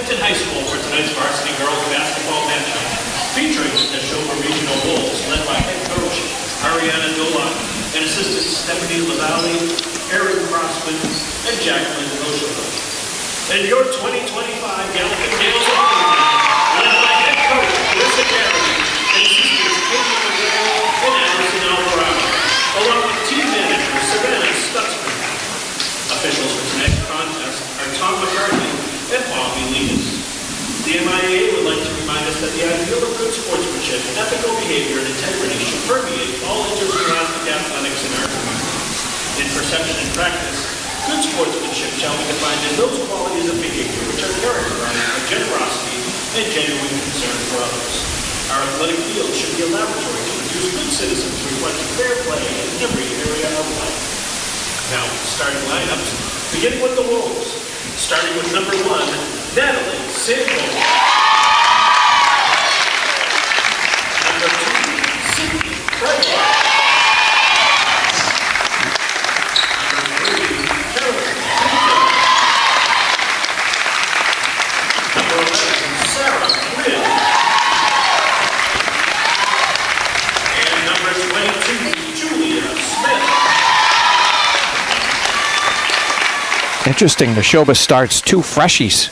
Kenton High School for tonight's varsity girls basketball matchup, featuring the Nashoba Regional Wolves, led by head coach Ariana Dola and assistants Stephanie LaValle, Erin Crossman, and Jacqueline Nashoba. And your 2025 Gallican Gales of Cleveland, led by head coach Marissa Garrett and assistants Katie McGrail and Allison Alvarado, along with team manager Savannah Stutzman. Officials for tonight's contest are Tom McCarthy and Bobby Lees. The MIAA would like to remind us that the ideal of good sportsmanship, ethical behavior, and integrity should permeate all interscholastic athletics in our community. In perception and practice, good sportsmanship shall be defined as those qualities of behavior which are characterized by generosity and genuine concern for others. Our athletic field should be a laboratory to produce good citizens reflecting fair play in every area of life. Now, starting lineups, beginning with the Wolves. Starting with number 1, Natalie Sanborn. Number 2, Sydney Craig. Number 3, Caroline Pinto. Number 11, Sarah Quinn. And number 22, Julia Smith. Interesting, Nashoba starts 2 freshies.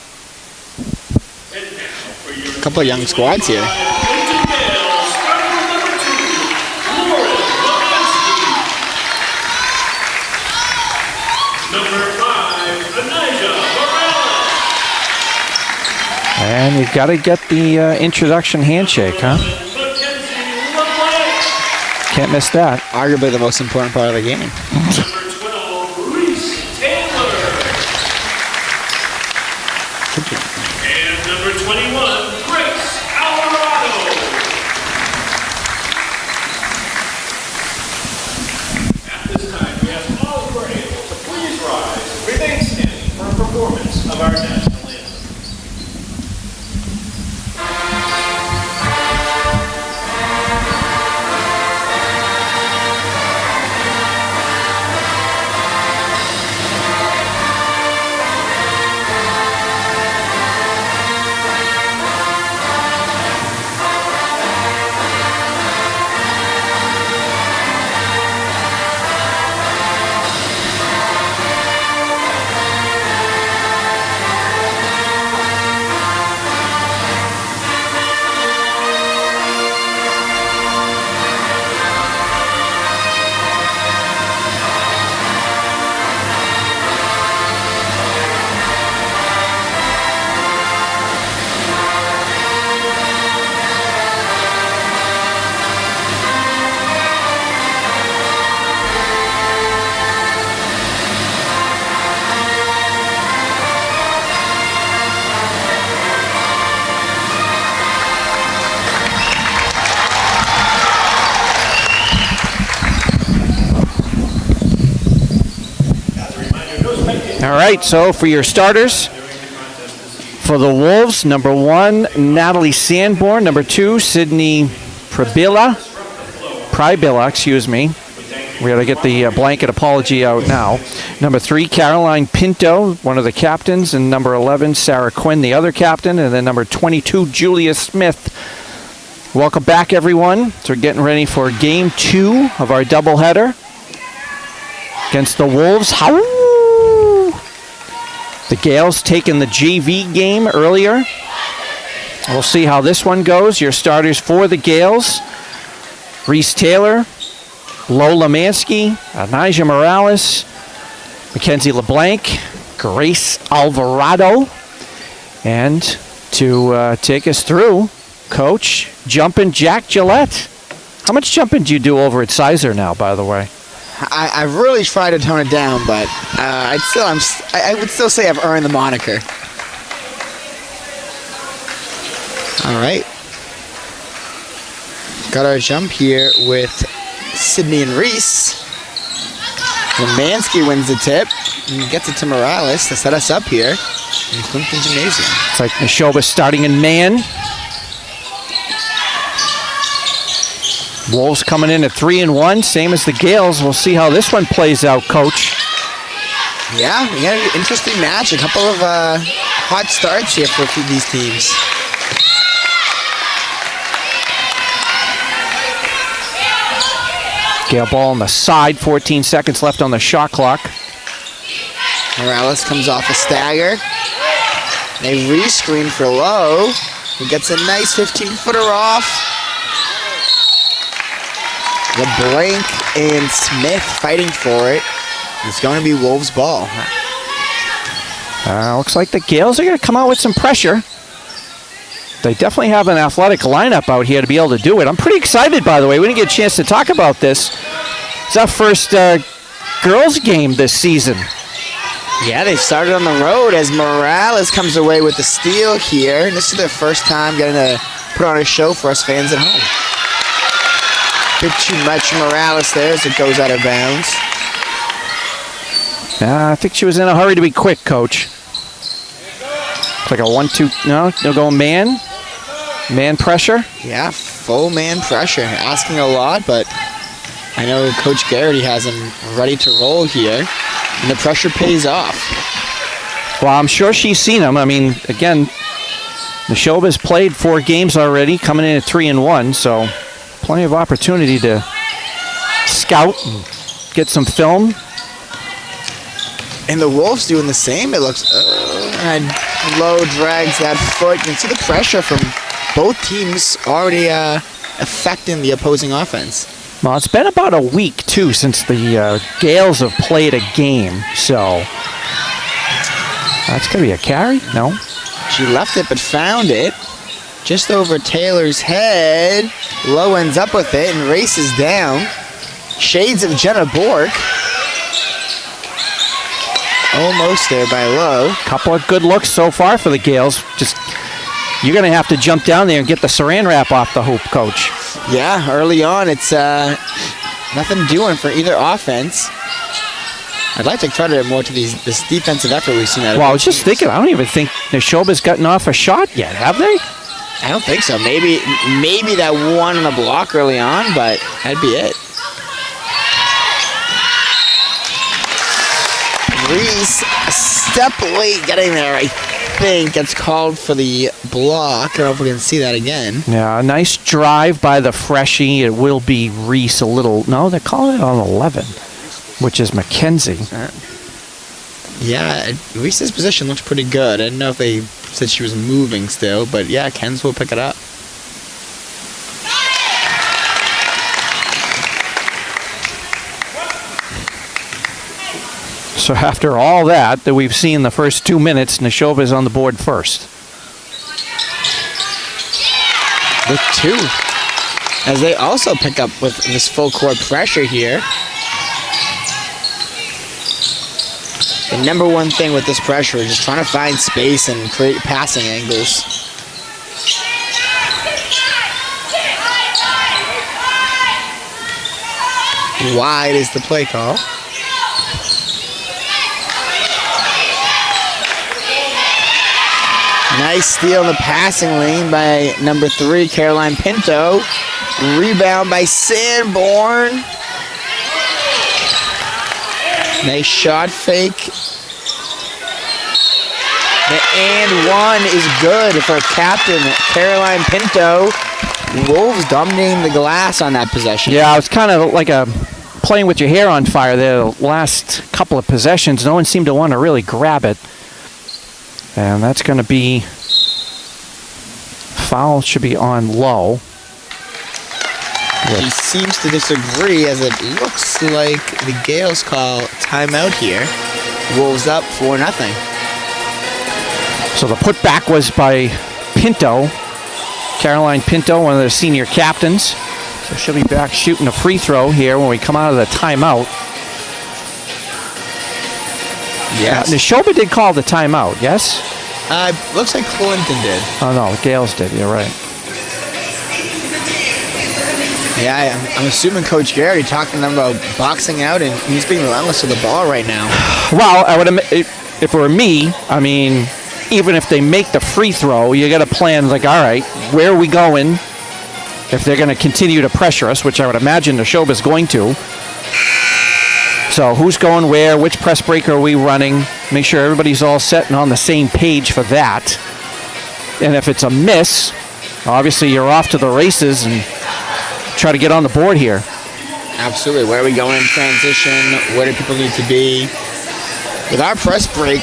A couple of young squads here. And you've got to get the introduction handshake, huh? Can't miss that. Arguably the most important part of the game. And number 21, Grace Alvarado. At this time, we ask all who are able to please rise and remain standing for a performance of our national anthem. All right, so for your starters, for the Wolves, number 1, Natalie Sanborn. Number 2, Sydney Pribilla, excuse me. We got to get the blanket apology out now. Number 3, Caroline Pinto, one of the captains. And number 11, Sarah Quinn, the other captain. And then number 22, Julia Smith. Welcome back, everyone. So we're getting ready for Game 2 of our doubleheader against the Wolves. The Gales taking the JV game earlier. We'll see how this one goes. Your starters for the Gales: Reese Taylor, Lola Mansky, Anijah Morales, Mackenzie LeBlanc, Grace Alvarado. And to take us through, Coach, Jumpin' Jack Gillette. How much jumping do you do over at Sizer now, by the way? I've really tried to tone it down, but I would still say I've earned the moniker. All right. Got our jump here with Sydney and Reese. Lemansky wins the tip and gets it to Morales to set us up here in Clinton Gymnasium. It's like Nashoba starting in man. Wolves coming in at 3-1, same as the Gales. We'll see how this one plays out, Coach. Yeah, we had an interesting match. A couple of hot starts here for these teams. Gale ball on the side, 14 seconds left on the shot clock. Morales comes off a stagger. They re-screen for Lowe, who gets a nice 15-footer off. LeBlanc and Smith fighting for it. It's going to be Wolves' ball. Looks like the Gales are going to come out with some pressure. They definitely have an athletic lineup out here to be able to do it. I'm pretty excited, by the way. We didn't get a chance to talk about this. It's our first girls game this season. Yeah, they started on the road as Morales comes away with the steal here. This is their first time getting to put on a show for us fans at home. Bit too much Morales there as it goes out of bounds. I think she was in a hurry to be quick, Coach. It's like a 1-2. No, they'll go man. Man pressure. Yeah, full man pressure. Asking a lot, but I know Coach Garrity has him ready to roll here. And the pressure pays off. Well, I'm sure she's seen him. I mean, again, Nashoba's played 4 games already, coming in at 3-1, so plenty of opportunity to scout and get some film. And the Wolves doing the same. It looks, and Lowe drags that foot. You can see the pressure from both teams already affecting the opposing offense. Well, it's been about a week, too, since the Gales have played a game, so that's going to be a carry? No. She left it but found it. Just over Taylor's head. Lowe ends up with it and races down. Shades of Jenna Bork. Almost there by Lowe. Couple of good looks so far for the Gales. Just, you're going to have to jump down there and get the saran wrap off the hoop, Coach. Yeah, early on, it's nothing doing for either offense. I'd like to credit it more to this defensive effort we've seen out of Well, I was just thinking, I don't even think Nashoba's gotten off a shot yet, have they? I don't think so. Maybe that one on the block early on, but that'd be it. Reese, a step late getting there, I think. Gets called for the block. I don't know if we can see that again. Yeah, a nice drive by the freshie. It will be Reese a little. No, they're calling it on 11, which is Mackenzie. Yeah, Reese's position looks pretty good. I didn't know if they said she was moving still, but yeah, Ken's will pick it up. So after all that we've seen the first 2 minutes, Nashoba is on the board first. With 2. As they also pick up with this full court pressure here. The number one thing with this pressure is just trying to find space and create passing angles. Wide is the play call. Nice steal in the passing lane by number 3, Caroline Pinto. Rebound by Sanborn. Nice shot fake. The and one is good for captain Caroline Pinto. Wolves dominating the glass on that possession. Yeah, it's kind of like playing with your hair on fire there. The last couple of possessions, no one seemed to want to really grab it. And that's going to be, foul should be on Lowe. He seems to disagree as it looks like the Gales call timeout here. Wolves up 4-0. So the putback was by Pinto. Caroline Pinto, one of the senior captains. So she'll be back shooting a free throw here when we come out of the timeout. Yes. Nashoba did call the timeout, yes? Looks like Clinton did. Oh, no, the Gales did. You're right. Yeah, I'm assuming Coach Garrity talking to them about boxing out, and he's being relentless with the ball right now. Well, I would, if it were me, I mean, even if they make the free throw, you got to plan, like, all right, where are we going if they're going to continue to pressure us, which I would imagine Nashoba's going to. So who's going where? Which press break are we running? Make sure everybody's all set and on the same page for that. And if it's a miss, obviously you're off to the races and try to get on the board here. Absolutely. Where are we going in transition? Where do people need to be? With our press break,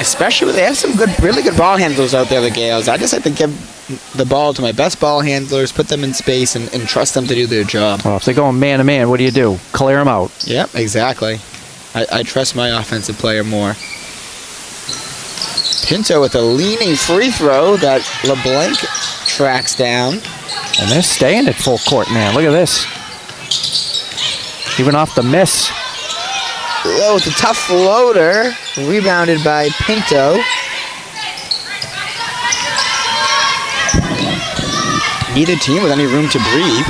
especially when they have some really good ball handlers out there, the Gales, I just like to give the ball to my best ball handlers, put them in space, and trust them to do their job. Well, if they're going man-to-man, what do? Clear them out. Yep, exactly. I trust my offensive player more. Pinto with a leaning free throw that LeBlanc tracks down. And they're staying at full court, man. Look at this. Even off the miss. Oh, with a tough floater. Rebounded by Pinto. Neither team with any room to breathe.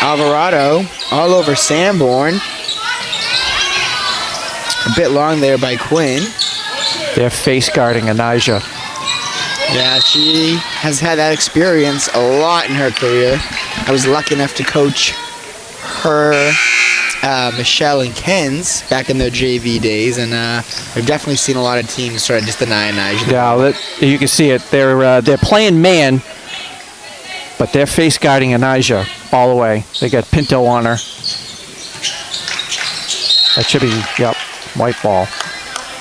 Alvarado all over Sanborn. A bit long there by Quinn. They're face guarding Anijah. Yeah, she has had that experience a lot in her career. I was lucky enough to coach her, Michelle and Ken's back in their JV days, and I've definitely seen a lot of teams try to just deny Anijah. Yeah, you can see it. They're playing man, but they're face guarding Anijah all the way. They got Pinto on her. That should be, yep, white ball.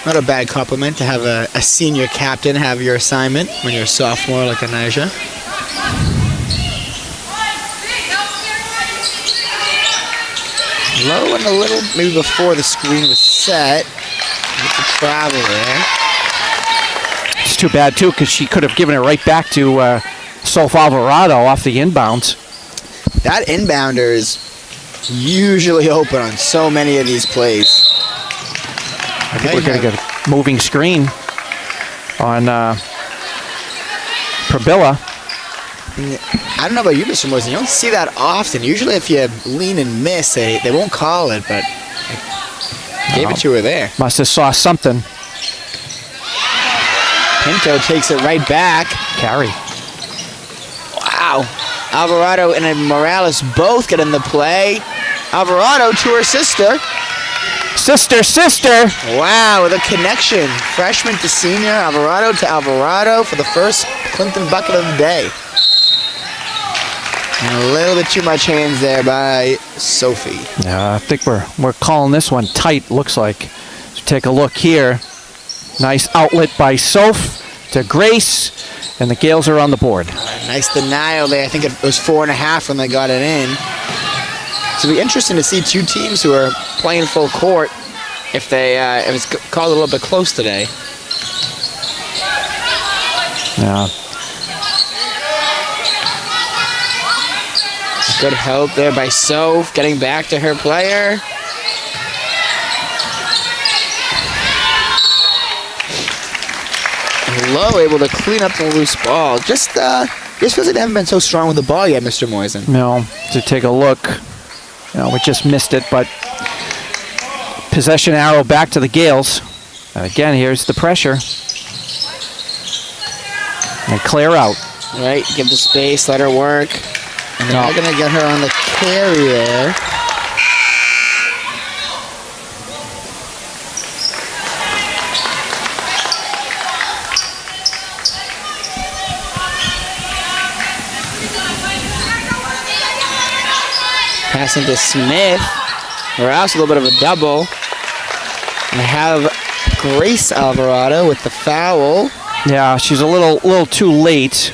Not a bad compliment to have a senior captain have your assignment when you're a sophomore like Anijah. Low and a little, maybe before the screen was set. Get the travel there. It's too bad, too, because she could have given it right back to Soph Alvarado off the inbounds. That inbounder is usually open on so many of these plays. I think we're going to get a moving screen on Prabilla. I don't know about you, Mr. Morrison. You don't see that often. Usually if you lean and miss, they won't call it, but I gave it to her there. Must have saw something. Pinto takes it right back. Carry. Wow. Alvarado and Morales both get in the play. Alvarado to her sister. Sister! Wow, with a connection. Freshman to senior, Alvarado to Alvarado for the first Clinton bucket of the day. And a little bit too much hands there by Sophie. Yeah, I think we're calling this one tight, looks like. So take a look here. Nice outlet by Soph to Grace, and the Gales are on the board. Nice denial there. I think it was 4.5 when they got it in. So it'll be interesting to see two teams who are playing full court if it's called a little bit close today. Yeah. Good help there by Soph, getting back to her player. And Lowe able to clean up the loose ball. Just feels like they haven't been so strong with the ball yet, Mr. Moisen. No, to take a look. We just missed it, but possession arrow back to the Gales. And again, here's the pressure. And clear out. Right, give the space, let her work. And they're going to get her on the carry there. Passing to Smith. Morales a little bit of a double. And have Grace Alvarado with the foul. Yeah, she's a little too late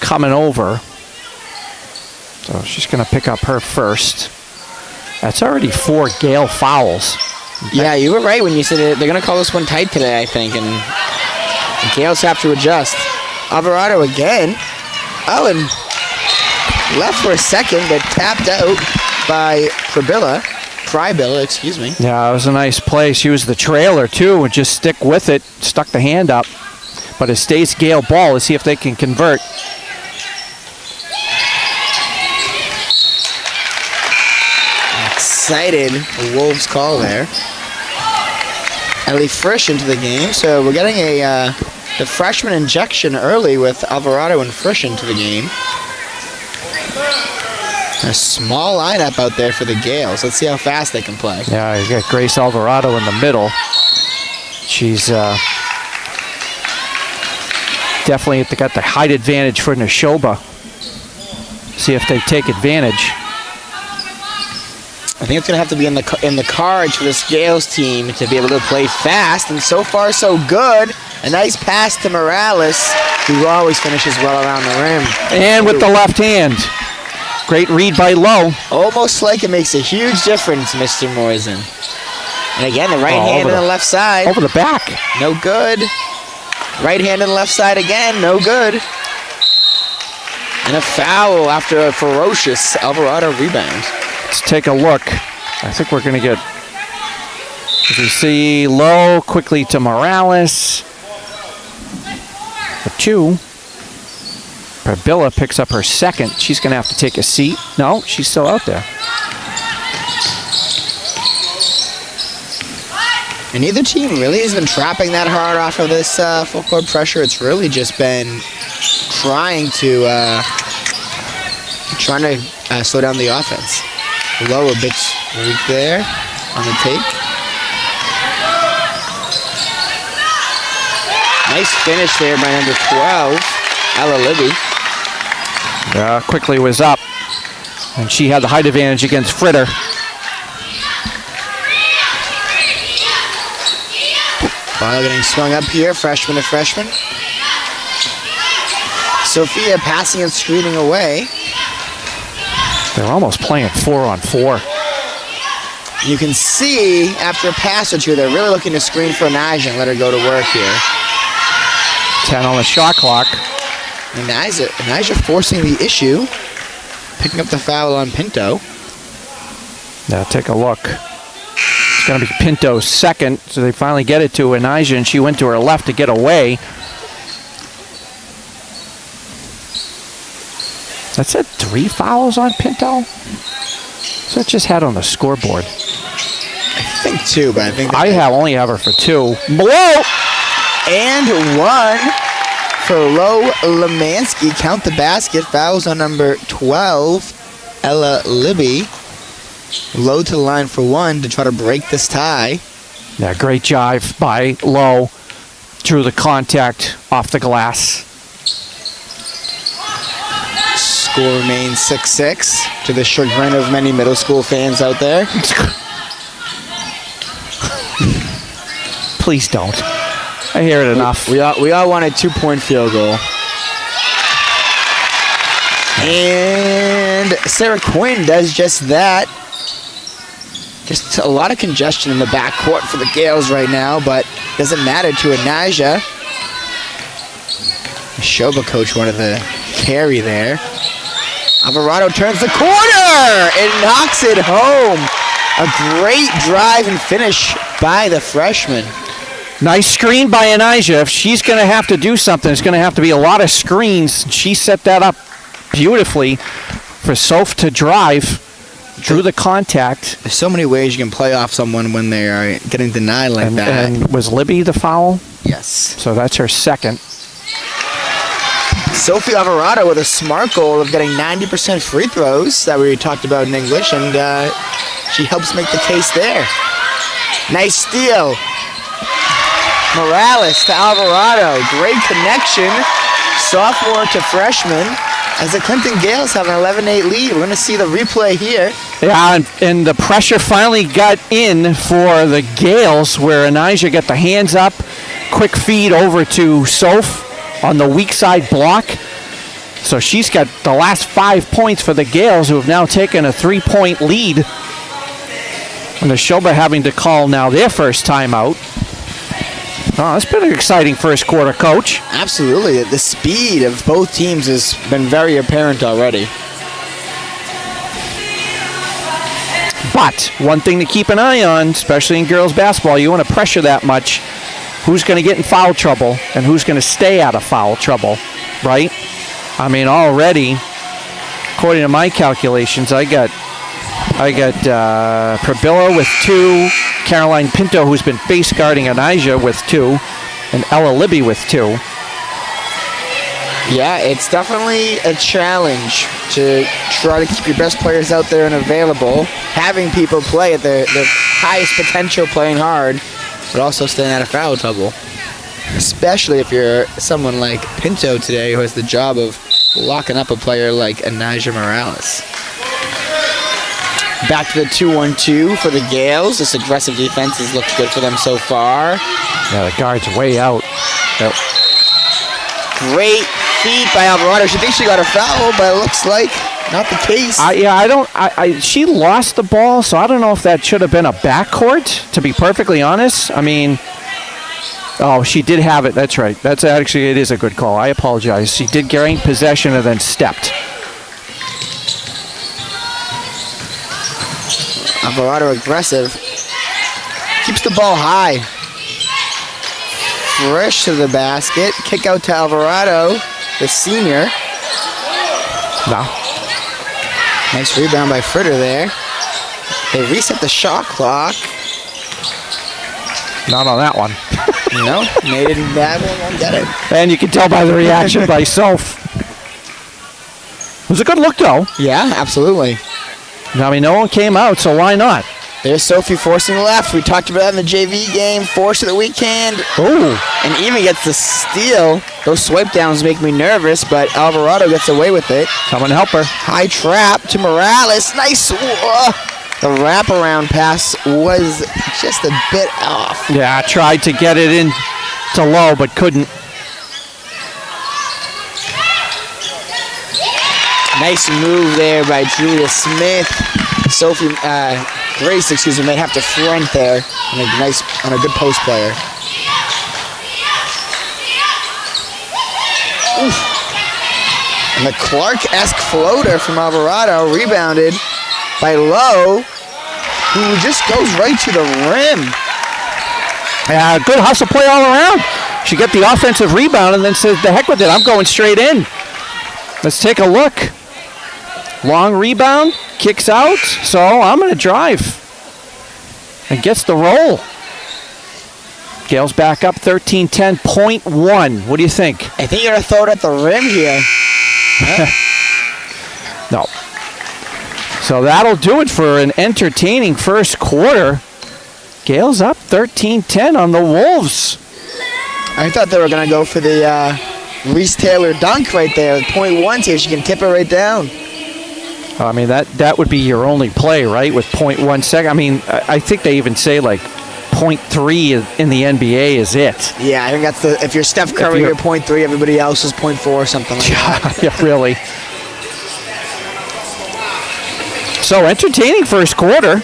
coming over. So she's going to pick up her first. That's already 4 Gale fouls. Yeah, you were right when you said they're going to call this one tight today, I think, and the Gales have to adjust. Alvarado again. Oh, and left for a second, but tapped out by Pribilla, excuse me. Yeah, it was a nice play. She was the trailer, too, and just stick with it. Stuck the hand up. But it stays Gale ball. Let's see if they can convert. Excited Wolves call there. Ellie Frisch into the game, so we're getting the freshman injection early with Alvarado and Frisch into the game. A small lineup out there for the Gales. Let's see how fast they can play. Yeah, you got Grace Alvarado in the middle. She's definitely got the height advantage for Nashoba. See if they take advantage. I think it's going to have to be in the cards for this Gales team to be able to play fast, and so far so good. A nice pass to Morales, who always finishes well around the rim. And with the left hand. Great read by Lowe. Almost like it makes a huge difference, Mr. Moisen. And again, the right hand on the left side. Over the back. No good. Right hand on the left side again, no good. And a foul after a ferocious Alvarado rebound. Let's take a look. I think we're going to get, as we see, Lowe quickly to Morales. For 2. Parbilla picks up her second. She's going to have to take a seat. No, she's still out there. And neither team really has been trapping that hard off of this full court pressure. It's really just been trying to slow down the offense. Low a bit weak there on the take. Nice finish there by number 12, Ella Libby. Quickly was up, and she had the height advantage against Fritter. Ball getting swung up here, freshman to freshman. Sophia passing and screening away. They're almost playing 4-on-4. You can see after a pass or two, they're really looking to screen for Naja and let her go to work here. 10 on the shot clock. And Naja forcing the issue, picking up the foul on Pinto. Now take a look. It's going to be Pinto's second, so they finally get it to Anijah, and she went to her left to get away. That said 3 fouls on Pinto? So it just had on the scoreboard. I think 2, but I think only have her for 2. Blow! And 1 for Lo Lemansky. Count the basket. Fouls on number 12, Ella Libby. Low to the line for 1 to try to break this tie. Yeah, great jive by Lowe. Drew the contact off the glass. Score remains 6-6 to the chagrin of many middle school fans out there. Please don't. I hear it enough. We all want a 2-point field goal. And Sarah Quinn does just that. Just a lot of congestion in the backcourt for the Gales right now, but doesn't matter to Anijah. Nashoba coach wanted to carry there. Alvarado turns the corner and knocks it home. A great drive and finish by the freshman. Nice screen by Anijah. If she's going to have to do something, it's going to have to be a lot of screens. She set that up beautifully for Soph to drive. Drew the contact. There's so many ways you can play off someone when they are getting denied like that. And was Libby the foul? Yes. So that's her second. Sophie Alvarado with a smart goal of getting 90% free throws that we talked about in English, and she helps make the case there. Nice steal. Morales to Alvarado. Great connection. Sophomore to freshman. As the Clinton Gales have an 11-8 lead. We're going to see the replay here. Yeah, and the pressure finally got in for the Gales, where Anijah got the hands up. Quick feed over to Soph on the weak side block. So she's got the last 5 points for the Gales, who have now taken a 3-point lead. And Nashoba having to call now their first timeout. Oh, it's been an exciting first quarter, Coach. Absolutely. The speed of both teams has been very apparent already. But one thing to keep an eye on, especially in girls basketball, you want to pressure that much. Who's going to get in foul trouble and who's going to stay out of foul trouble, right? I mean, already, according to my calculations, I got Parbilla with 2, Caroline Pinto, who's been face guarding Anijah, with 2, and Ella Libby with 2. Yeah, it's definitely a challenge to try to keep your best players out there and available, having people play at their highest potential playing hard, but also staying out of foul trouble. Especially if you're someone like Pinto today who has the job of locking up a player like Anaja Morales. Back to the 2-1-2 for the Gales. This aggressive defense has looked good for them so far. Yeah, the guard's way out. Yep. Great feed by Alvarado. She thinks she got a foul, but it looks like not the case. She lost the ball, so I don't know if that should have been a backcourt, to be perfectly honest. I mean, oh, she did have it. That's right. It is a good call. I apologize. She did gain possession and then stepped. Alvarado aggressive. Keeps the ball high. Fresh to the basket. Kick out to Alvarado, the senior. No. Nice rebound by Fritter there. They reset the shot clock. Not on that one. No, made it in that one. Won't get it. And you can tell by the reaction by Soph. It was a good look, though. Yeah, absolutely. I mean, no one came out, so why not? There's Sophie forcing left. We talked about that in the JV game. Force of the weekend. Ooh. And even gets the steal. Those swipe downs make me nervous, but Alvarado gets away with it. Come and help her. High trap to Morales. Nice. The wraparound pass was just a bit off. Yeah, I tried to get it in to low, but couldn't. Nice move there by Julia Smith. Sophie, Grace, might have to front there on a good post player. Oof. And the Clark-esque floater from Alvarado rebounded by Lowe, who just goes right to the rim. Yeah, good hustle play all around. She got the offensive rebound and then said, the heck with it, I'm going straight in. Let's take a look. Long rebound, kicks out, so I'm going to drive. And gets the roll. Gales back up 13-10, point one. What do you think? I think you're going to throw it at the rim here. No. So that'll do it for an entertaining first quarter. Gales up 13-10 on the Wolves. I thought they were going to go for the Reese Taylor dunk right there with .1, see if she can tip it right down. I mean, that would be your only play, right, with 0.1 second. I mean, I think they even say, like, 0.3 in the NBA is it. Yeah, I think that's if you're Steph Curry, you're 0.3, everybody else is 0.4 or something like that. Yeah, really. So, entertaining first quarter.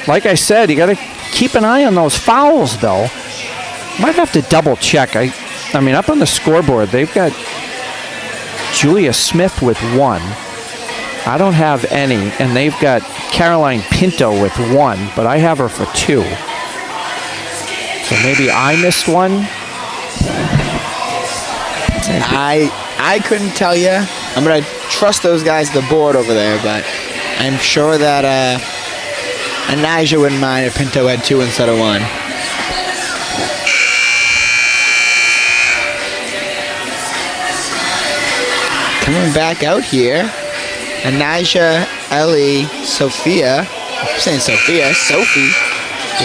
Like I said, you got to keep an eye on those fouls, though. Might have to double check. I mean, up on the scoreboard, they've got Julia Smith with 1. I don't have any, and they've got Caroline Pinto with 1, but I have her for 2. So maybe I missed one. I couldn't tell you. I'm gonna trust those guys at the board over there, but I'm sure that Anaja wouldn't mind if Pinto had 2 instead of 1. Coming back out here, Anaja, Ellie, Sophia, I'm saying Sophia, Sophie,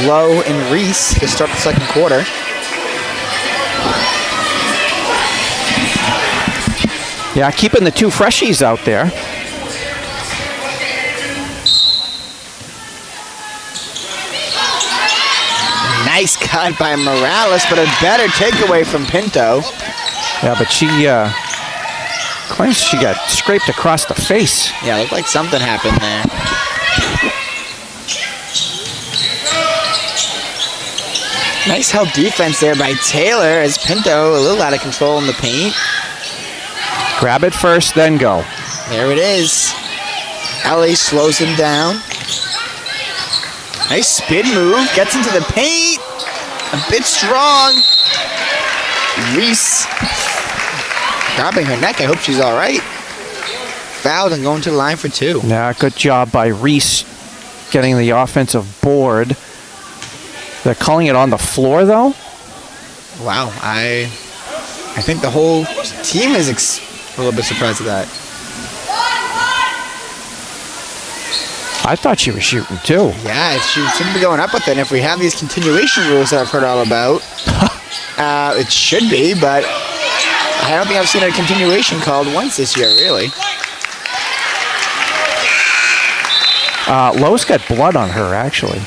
Lowe, and Reese to start the second quarter. Yeah, keeping the 2 freshies out there. Nice cut by Morales, but a better takeaway from Pinto. Yeah, but she claims she got scraped across the face. Yeah, looked like something happened there. Nice help defense there by Taylor as Pinto a little out of control in the paint. Grab it first, then go. There it is. Ellie slows him down. Nice spin move. Gets into the paint. A bit strong. Reese grabbing her neck. I hope she's all right. Fouled and going to the line for 2. Yeah, good job by Reese getting the offensive board. They're calling it on the floor, though? Wow, I I think the whole team is a little bit surprised at that. I thought she was shooting too. Yeah, she shouldn't be going up with it. And if we have these continuation rules that I've heard all about, it should be, but I don't think I've seen a continuation called once this year, really. Lowe's got blood on her, actually.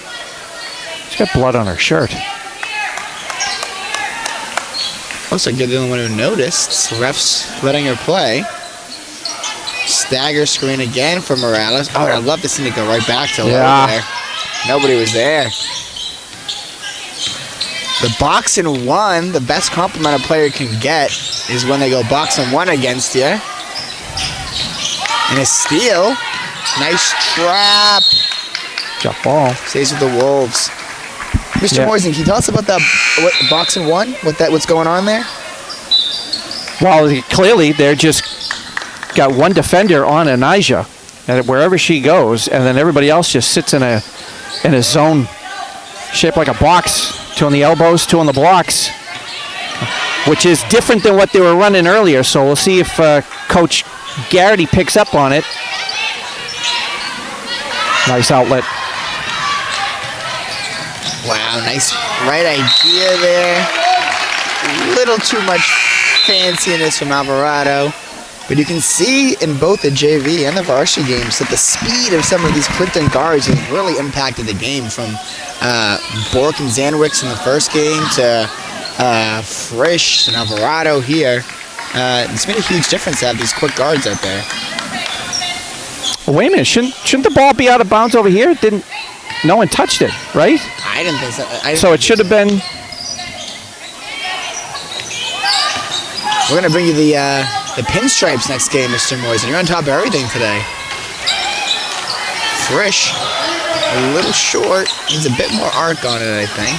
She's got blood on her shirt. Looks like you're the only one who noticed. Ref's letting her play. Stagger screen again for Morales. Oh, I'd love to see it go right back to Lowe there. Nobody was there. The box and one, the best compliment a player can get is when they go box and one against you. And a steal. Nice trap. Jump ball. Stays with the Wolves. Mr. Moisen, can you tell us about that box and one? What's going on there? Well, clearly they're just got one defender on Anijah, and wherever she goes, and then everybody else just sits in a zone shaped like a box, two on the elbows, two on the blocks, which is different than what they were running earlier. So we'll see if Coach Garrity picks up on it. Nice outlet. Wow, nice right idea there. A little too much fanciness from Alvarado. But you can see in both the JV and the varsity games that the speed of some of these Clinton guards has really impacted the game, from Bork and Zanwicks in the first game to Frisch and Alvarado here. It's made a huge difference to have these quick guards out there. Well, wait a minute, shouldn't the ball be out of bounds over here? No one touched it, right? I didn't think so. So it should have been. We're going to bring you the pinstripes next game, Mr. Moisen. You're on top of everything today. Frisch, a little short. Needs a bit more arc on it, I think.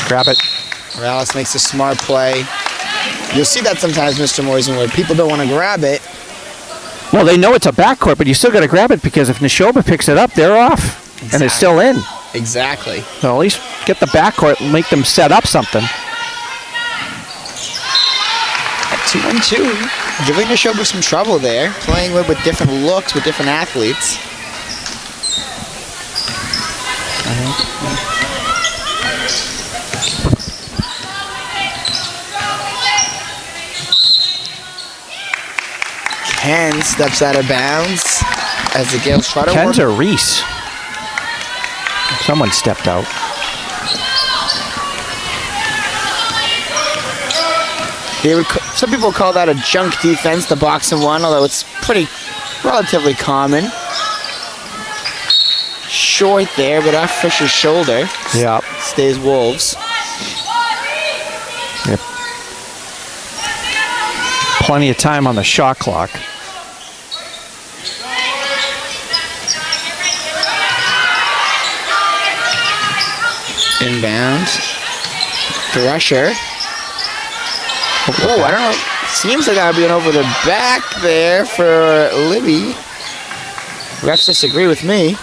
Grab it. Morales makes a smart play. You'll see that sometimes, Mr. Moisen, where people don't want to grab it. Well, they know it's a backcourt, but you still got to grab it, because if Nashoba picks it up, they're off. Exactly. And it's still in. Exactly. So at least get the backcourt and make them set up something. At 2-1-2, giving Nashoba some trouble there, playing with different looks, with different athletes. Ken steps out of bounds as the Gales try to Ken's or Reese? Someone stepped out. Some people call that a junk defense, the box and one, although it's relatively common. Short there, but off Fisher's shoulder. Yeah. Stays Wolves. Yep. Plenty of time on the shot clock. Inbound. Thresher. Oh, I don't know. Seems like that would be an over the back there for Libby. Refs disagree with me.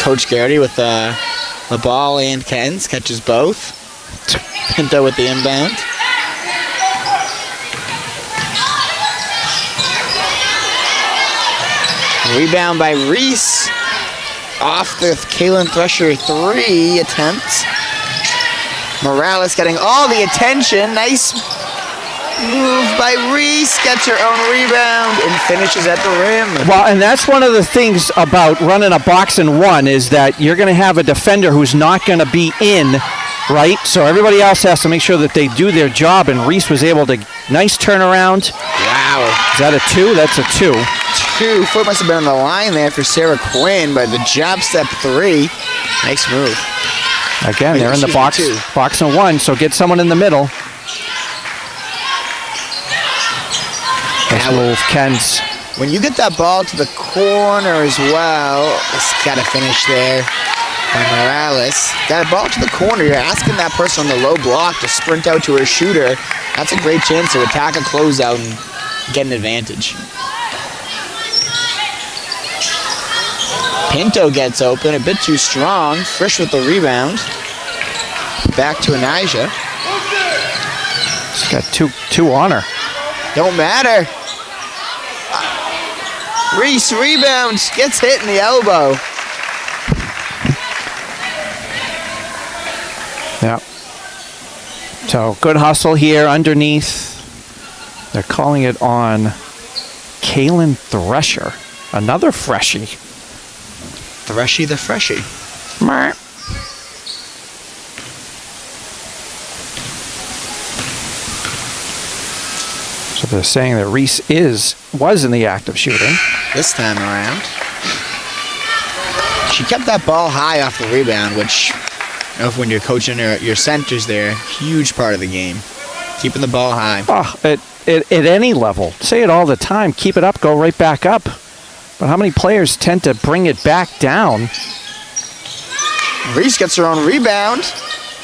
Coach Garrity with the ball and Kens catches both. Pinto with the inbound. Rebound by Reese. Off the Kalen Thresher 3 attempt. Morales getting all the attention. Nice move by Reese. Gets her own rebound and finishes at the rim. Well, and that's one of the things about running a box and one, is that you're going to have a defender who's not going to be in, right? So everybody else has to make sure that they do their job, and Reese was able to, nice turnaround. Wow. Is that a 2? That's a 2. 2. Foot must have been on the line there for Sarah Quinn, but the jab step 3. Nice move. Again, they're in the box and one, so get someone in the middle. Nice move, Ken's. When you get that ball to the corner as well, it's got to finish there by Morales. Got a ball to the corner, you're asking that person on the low block to sprint out to her shooter. That's a great chance to attack a closeout and get an advantage. Pinto gets open, a bit too strong. Frisch with the rebound. Back to Anijah. She's got two on her. Don't matter. Reese rebounds, gets hit in the elbow. Yeah. So good hustle here underneath. They're calling it on Kaylin Thresher. Another freshie. Threshy the freshie. Meh. So they're saying that Reese was in the act of shooting. This time around. She kept that ball high off the rebound, which, you know, when you're coaching your centers there, huge part of the game. Keeping the ball high. Oh, at any level. Say it all the time. Keep it up, go right back up. But how many players tend to bring it back down? Reese gets her own rebound.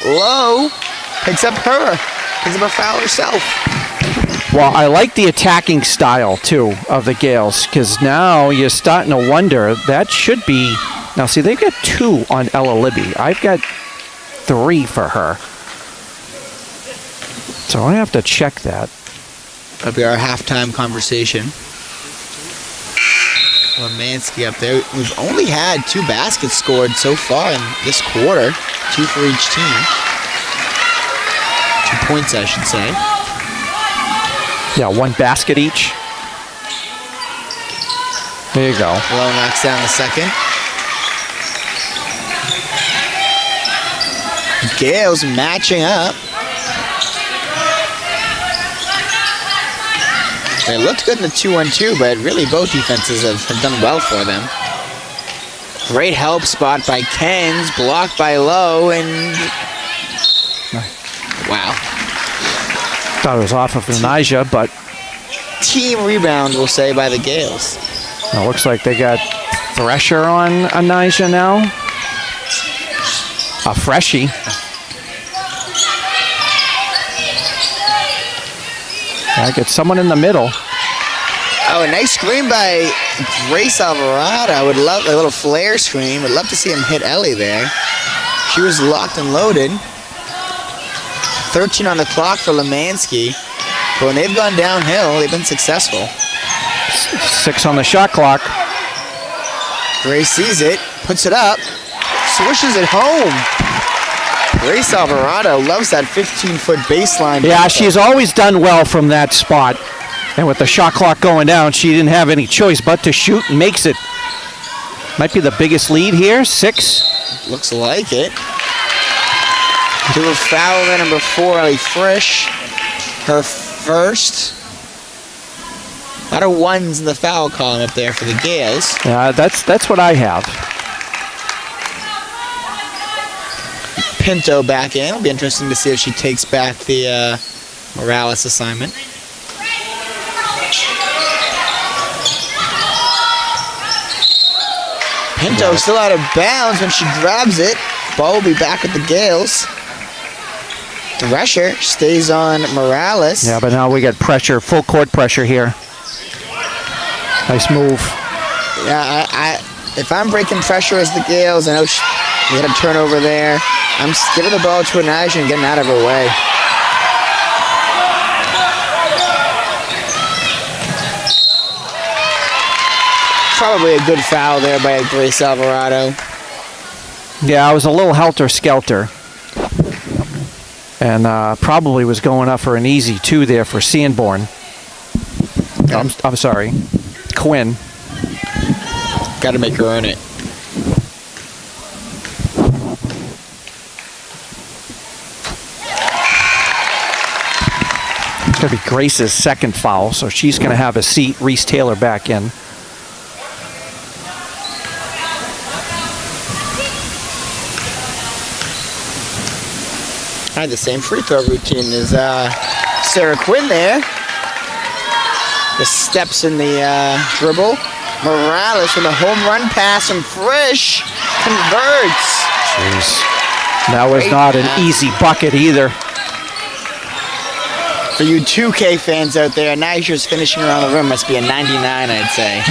Low. Picks up a foul herself. Well, I like the attacking style, too, of the Gales, because now you're starting to wonder, that should be... Now, see, they've got 2 on Ella Libby. I've got 3 for her. So I have to check that. That'll be our halftime conversation. Lemansky up there. We've only had 2 baskets scored so far in this quarter. 2 for each team. 2 points, I should say. Yeah, 1 basket each. There you go. Low knocks down the second. Gales matching up. They looked good in the 2-1-2, but really both defenses have done well for them. Great help spot by Kens, blocked by Lowe, and... Wow. Thought it was off of Anijah, but... Team rebound, we'll say, by the Gales. It looks like they got Thresher on Anijah now. A freshie. I get someone in the middle. Oh, a nice screen by Grace Alvarado. I would love a little flare screen. Would love to see him hit Ellie there. She was locked and loaded. 13 on the clock for Lemansky. But when they've gone downhill, they've been successful. 6 on the shot clock. Grace sees it, puts it up, swishes it home. Grace Alvarado loves that 15-foot baseline. Yeah, she's always done well from that spot. And with the shot clock going down, she didn't have any choice but to shoot and makes it. Might be the biggest lead here, 6. Looks like it. Do a foul there, number 4, Ellie Frisch. Her first. A lot of ones in the foul column up there for the Gales. Yeah, that's what I have. Pinto back in. It'll be interesting to see if she takes back the Morales assignment. Pinto still out of bounds when she grabs it. Ball will be back with the Gales. Thresher stays on Morales. Yeah, but now we got pressure, full court pressure here. Nice move. Yeah, if I'm breaking pressure as the Gales, I know we had a turnover there. I'm giving the ball to Anijah and getting out of her way. Probably a good foul there by Grace Alvarado. Yeah, I was a little helter-skelter. And probably was going up for an easy 2 there for Sanborn. I'm sorry, Quinn. Got to make her earn it. It's going to be Grace's second foul, so she's going to have a seat. Reese Taylor back in. Had the same free throw routine as Sarah Quinn there. The steps in the dribble. Morales with a home run pass and Frisch converts. Jeez. That was not an easy bucket either. For you 2K fans out there, Anijah's finishing around the rim must be a 99, I'd say.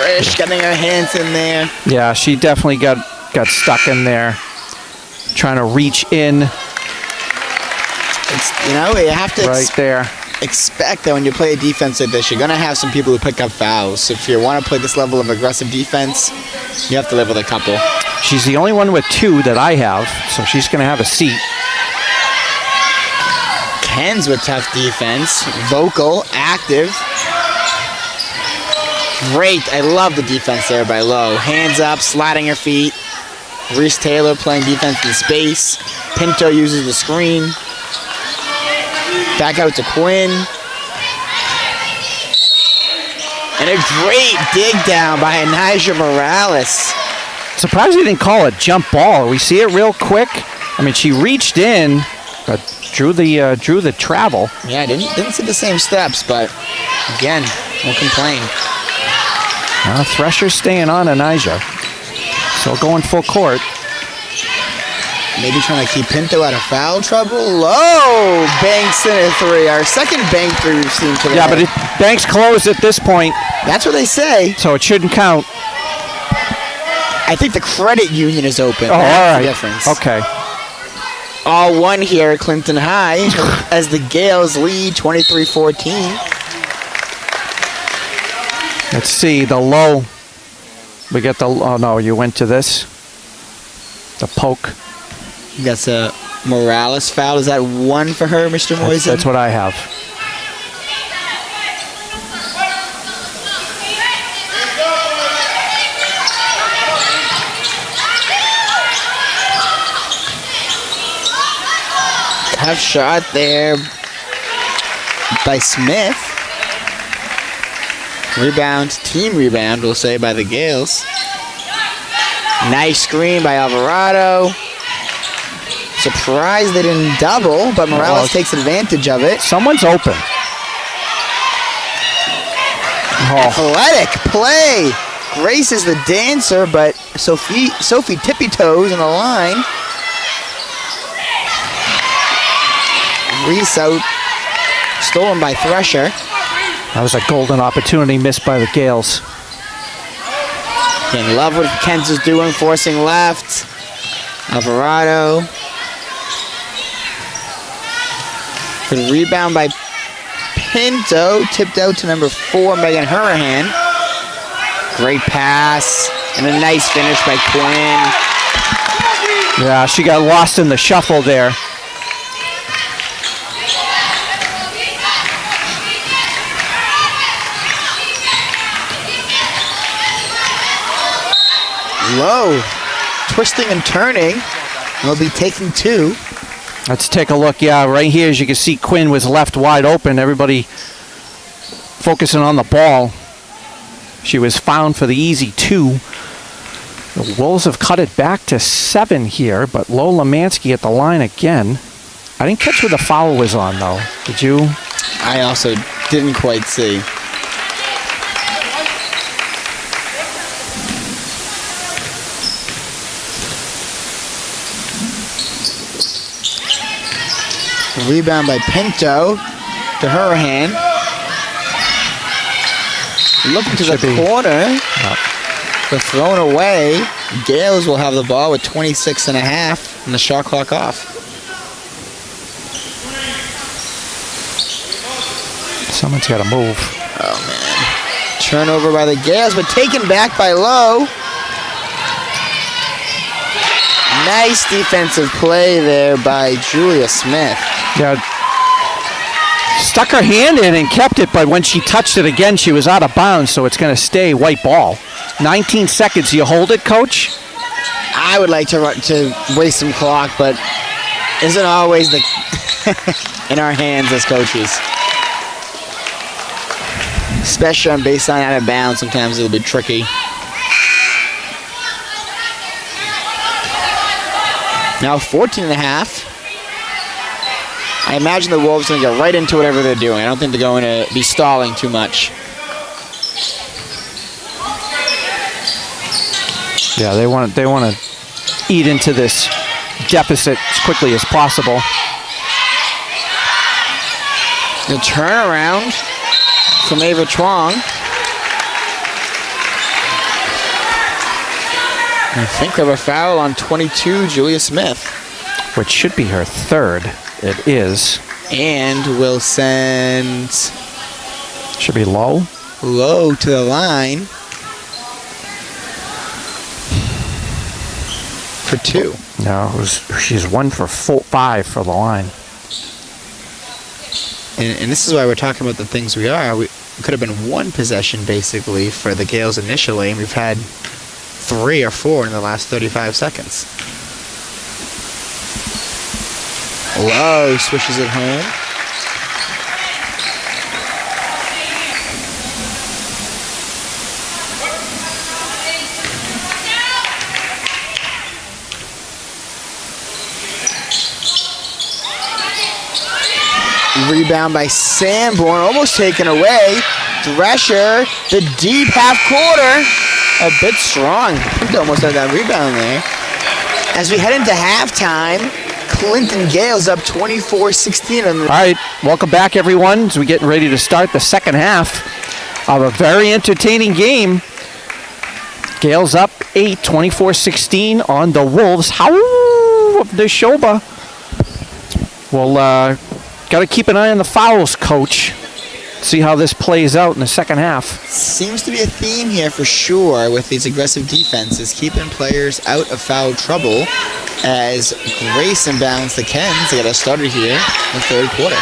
Trish getting her hands in there. Yeah, she definitely got stuck in there, trying to reach in. It's, you know, you have to right there. Expect that when you play a defense like this, you're going to have some people who pick up fouls. So if you want to play this level of aggressive defense, you have to live with a couple. She's the only one with 2 that I have, so she's going to have a seat. Ken's with tough defense, vocal, active. Great. I love the defense there by Lowe. Hands up, sliding her feet. Reese Taylor playing defense in space. Pinto uses the screen. Back out to Quinn. And a great dig down by Anaja Morales. Surprised he didn't call it jump ball. We see it real quick. I mean, she reached in, but drew the travel. Yeah, didn't see the same steps, but again, won't complain. Thresher's staying on Anaja. Still going full court. Maybe trying to keep Pinto out of foul trouble. Low! Banks in a 3. Our second bank 3 we've seen today. Yeah, but Banks closed at this point. That's what they say. So it shouldn't count. I think the credit union is open. Oh, That's all right. the difference. Okay. All one here at Clinton High as the Gales lead 23-14. Let's see, the low. We get the, oh no, you went to this. The poke. That's a Morales foul. Is that 1 for her, Mr. Moisen? That's what I have. Tough shot there by Smith. Rebound, team rebound, we'll say, by the Gales. Nice screen by Alvarado. Surprised they didn't double, but Morales takes advantage of it. Someone's open. Oh. Athletic play. Grace is the dancer, but Sophie tippy toes on the line. Reese out. Stolen by Thresher. That was a golden opportunity missed by the Gales. Again, love what Kens is doing, forcing left. Alvarado. Good rebound by Pinto. Tipped out to number 4, Megan Hurahan. Great pass. And a nice finish by Quinn. Yeah, she got lost in the shuffle there. Low. Twisting and turning. We'll be taking 2. Let's take a look. Yeah, right here, as you can see, Quinn was left wide open. Everybody focusing on the ball. She was found for the easy 2. The Wolves have cut it back to 7 here, but Lola Mansky at the line again. I didn't catch where the foul was on, though. Did you? I also didn't quite see. Rebound by Pinto to Hurahan. Looking to the corner. They're thrown away. Gales will have the ball with 26 and a half and the shot clock off. Someone's got to move. Oh, man. Turnover by the Gales, but taken back by Lowe. Nice defensive play there by Julia Smith. Yeah, stuck her hand in and kept it, but when she touched it again, she was out of bounds, so it's going to stay white ball. 19 seconds. You hold it, Coach? I would like to waste some clock, but isn't always the in our hands as coaches. Especially on baseline out of bounds, sometimes it'll be tricky. Now 14 and a half. I imagine the Wolves are going to get right into whatever they're doing. I don't think they're going to be stalling too much. Yeah, they want to eat into this deficit as quickly as possible. The turnaround from Ava Chuang. I think we have a foul on 22, Julia Smith. Which should be her third. It is. And will send Should be low. Low to the line for 2. No, she's 1 for 5 for the line. And this is why we're talking about the things we are. We could have been 1 possession, basically, for the Gales initially, and we've had 3 or 4 in the last 35 seconds. Low swishes it home. Rebound by Sanborn, almost taken away. Thresher, the deep half quarter. A bit strong. He almost had that rebound there. As we head into halftime, Clinton Gales up 24-16. All right, welcome back, everyone, as we're getting ready to start the second half of a very entertaining game. Gales up 8, 24-16 on the Wolves. How of Nashoba. Well, got to keep an eye on the fouls, Coach. See how this plays out in the second half. Seems to be a theme here for sure with these aggressive defenses, keeping players out of foul trouble as Grace inbounds the Kens. They got a starter here in the third quarter.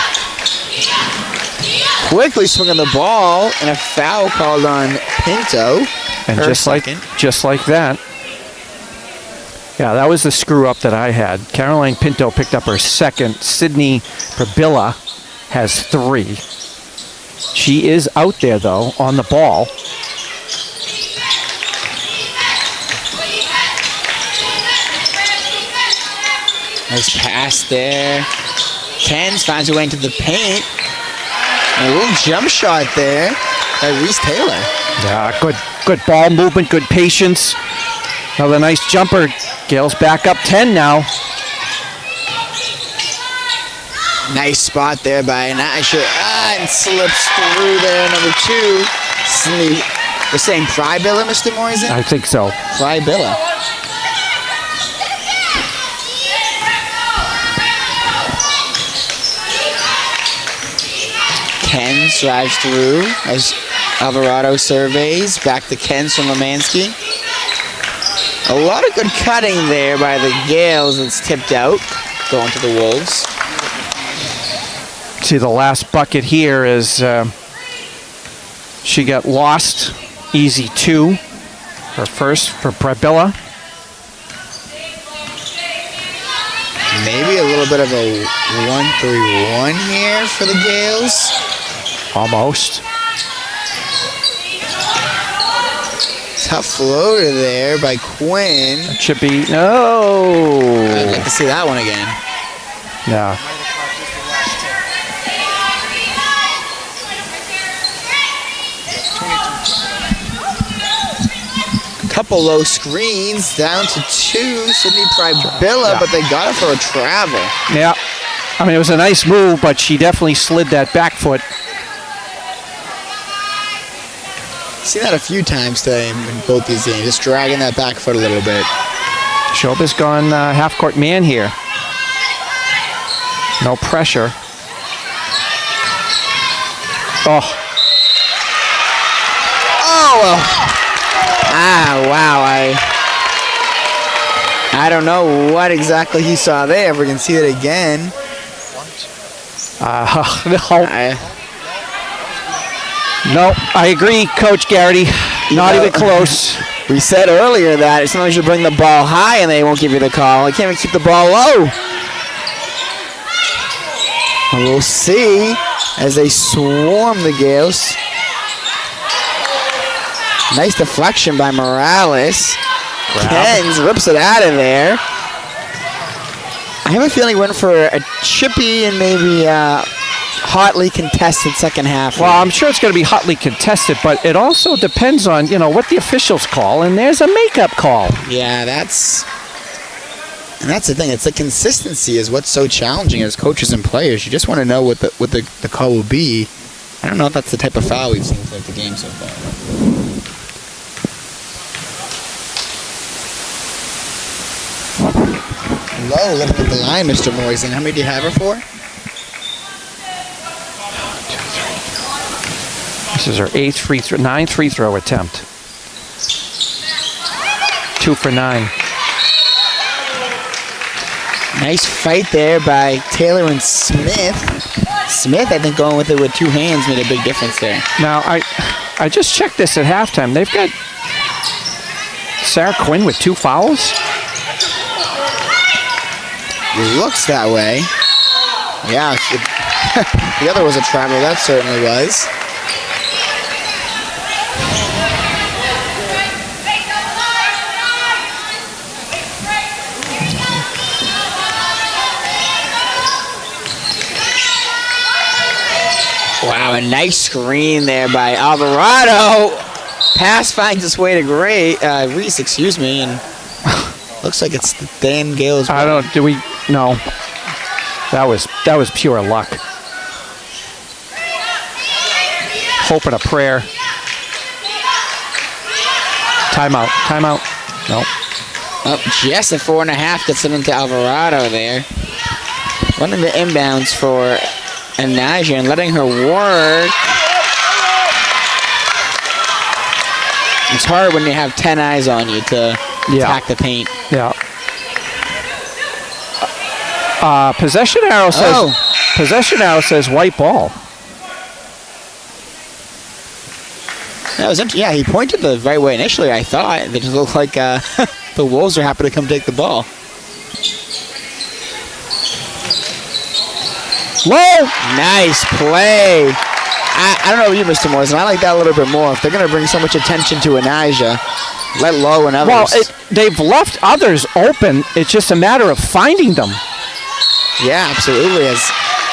Quickly swinging the ball and a foul called on Pinto. And just like that. Yeah, that was the screw up that I had. Caroline Pinto picked up her second. Sydney Prabilla has 3. She is out there, though, on the ball. Nice pass there. Kens finds her way into the paint. A little jump shot there by Reese Taylor. Yeah, good ball movement, good patience. Another nice jumper. Gales back up 10 now. Nice spot there by Nashoba. And slips through there, number 2. Sydney, we're saying Prybilla, Mr. Moisen? I think so. Prybilla. Kens drives through as Alvarado surveys. Back to Kens from Lemansky. A lot of good cutting there by the Gales. It's tipped out, going to the Wolves. See, the last bucket here is she got lost. Easy 2. Her first for Prabilla. Maybe a little bit of a 1-3-1 here for the Gales. Almost. Tough floater there by Quinn. It should be, no. I'd like to see that one again. Yeah. Couple low screens, down to 2. Sydney Prybilla, but they got it for a travel. Yeah. I mean, it was a nice move, but she definitely slid that back foot. Seen that a few times today in both these games, just dragging that back foot a little bit. Shoba's gone half-court man here. No pressure. Oh. Oh, well. Wow. I don't know what exactly he saw there. If we can see it again. No, I agree, Coach Garrity. Not even close. We said earlier that sometimes you bring the ball high and they won't give you the call. You can't even keep the ball low. And we'll see as they swarm the Gales. Nice deflection by Morales. Kens rips it out of there. I have a feeling he went for a chippy and maybe hotly contested second half. Well, I'm sure it's going to be hotly contested, but it also depends on, what the officials call, and there's a makeup call. Yeah, that's the thing. It's the consistency is what's so challenging as coaches and players. You just want to know what the call will be. I don't know if that's the type of foul we've seen throughout the game so far. low, looking at the line, Mr. Moisen. How many do you have her for? This is her 9th free throw attempt. 2 for 9. Nice fight there by Taylor and Smith. Smith, I think, going with it with 2 hands made a big difference there. Now, I just checked this at halftime. They've got Sarah Quinn with 2 fouls. Looks that way. Yeah, the other was a travel, that certainly was. Wow, a nice screen there by Alvarado. Pass finds its way to Reese, excuse me, and looks like it's Dan Gale's. No. That was pure luck. Hope and a prayer. Timeout. No. Oh, just a 4.5 gets it into Alvarado there. Running the inbounds for Anaja and letting her work. It's hard when you have 10 eyes on you to attack the paint. Yeah. Possession arrow says white ball. That was interesting. Yeah, he pointed the right way initially, I thought. It just looked like the Wolves are happy to come take the ball. Whoa! Nice play. I don't know you, Mr. Morrison. I like that a little bit more. If they're going to bring so much attention to Anaja, let Lowe and others. Well, they've left others open. It's just a matter of finding them. Yeah, absolutely. As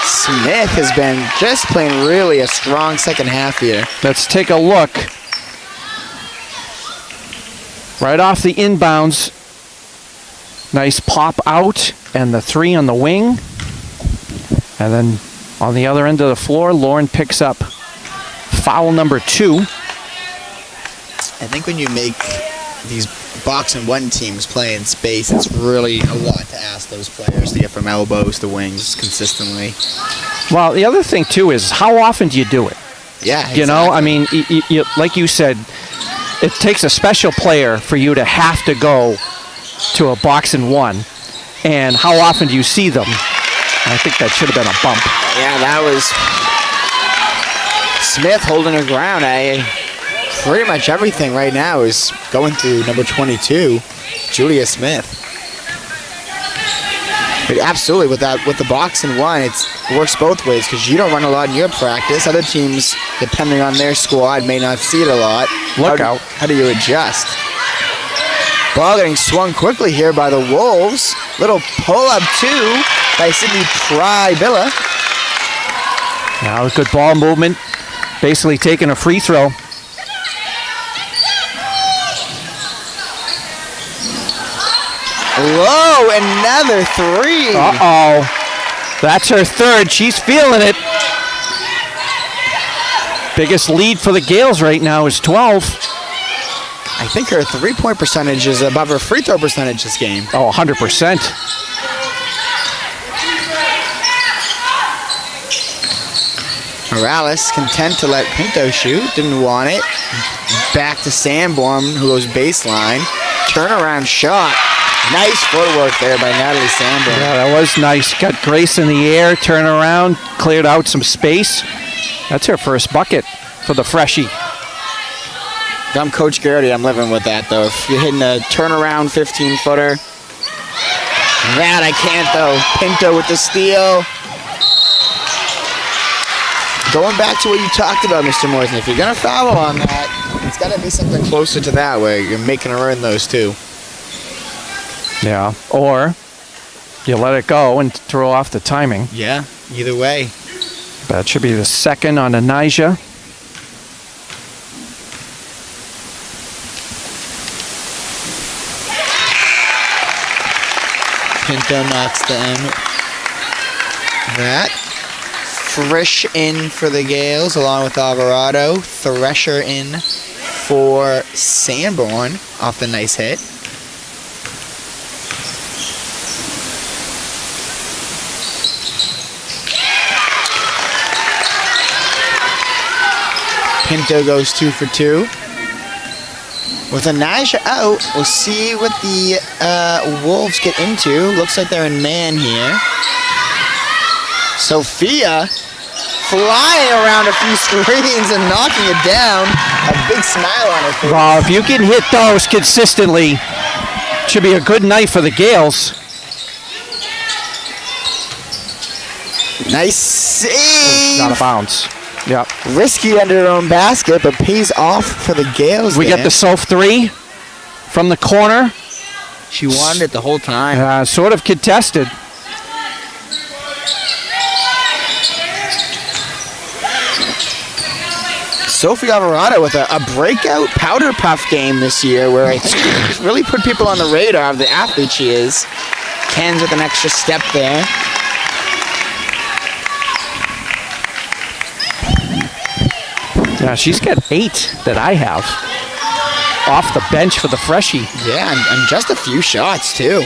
Smith has been just playing really a strong second half here. Let's take a look. Right off the inbounds. Nice pop out and the 3 on the wing. And then on the other end of the floor, Lauren picks up foul number 2. I think when you make these box and 1 teams play in space, it's really a lot to ask those players to get from elbows to wings consistently. Well, the other thing, too, is how often do you do it? Yeah, exactly. You know, I mean, like you said, it takes a special player for you to have to go to a box and 1. And how often do you see them? I think that should have been a bump. Yeah, that was Smith holding her ground. Pretty much everything right now is going through number 22, Julia Smith. But absolutely, with the box and 1, it works both ways because you don't run a lot in your practice. Other teams, depending on their squad, may not see it a lot. Look out. How do you adjust? Ball getting swung quickly here by the Wolves. Little pull-up, too, by Sydney Prybilla. Now a good ball movement. Basically taking a free throw. Whoa, another 3. Uh-oh. That's her 3rd. She's feeling it. Biggest lead for the Gales right now is 12. I think her 3-point percentage is above her free throw percentage this game. Oh, 100%. Morales content to let Pinto shoot. Didn't want it. Back to Sanborn, who goes baseline. Turnaround shot. Nice footwork there by Natalie Sanborn. Yeah, that was nice. Got Grace in the air, turn around, cleared out some space. That's her first bucket for the freshie. If I'm Coach Garrity, I'm living with that, though. If you're hitting a turnaround 15-footer. That I can't, though. Pinto with the steal. Going back to what you talked about, Mr. Morrison, if you're going to foul on that, it's got to be something closer to that where you're making her earn those, too. Yeah, or you let it go and throw off the timing. Yeah, either way. That should be the 2nd on Anaja. Pinto knocks down that. Frisch in for the Gales along with Alvarado. Thresher in for Sanborn off the nice hit. Pinto goes 2 for 2. With Anija out, we'll see what the Wolves get into. Looks like they're in man here. Sophia flying around a few screens and knocking it down. A big smile on her face. Well, if you can hit those consistently, should be a good night for the Gales. Nice save. Out of bounds. Yep. Risky under her own basket, but pays off for the Gales. We get the Soph 3 from the corner. She wanted it the whole time. Sort of contested. Sophie Alvarado with a breakout powder puff game this year where I think it's really put people on the radar of the athlete she is. Ken's with an extra step there. Yeah, she's got 8 that I have off the bench for the freshie. Yeah, and just a few shots, too.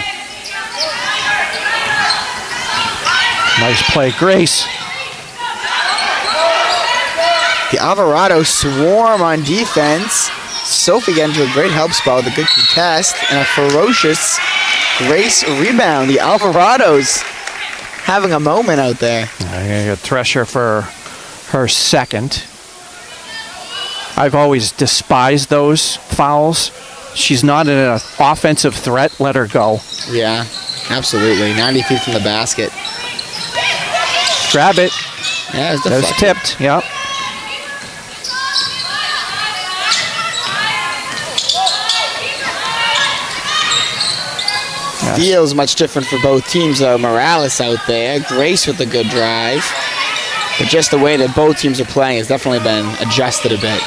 Nice play, Grace. The Alvarado swarm on defense. Sophie getting to a great help spot with a good contest and a ferocious Grace rebound. The Alvarados having a moment out there. I got Thresher for her second. I've always despised those fouls. She's not an offensive threat. Let her go. Yeah, absolutely. 90 feet from the basket. Grab it. Yeah, it's That was tipped. Yep. Feels much different for both teams, though. Morales out there. Grace with a good drive. But just the way that both teams are playing has definitely been adjusted a bit.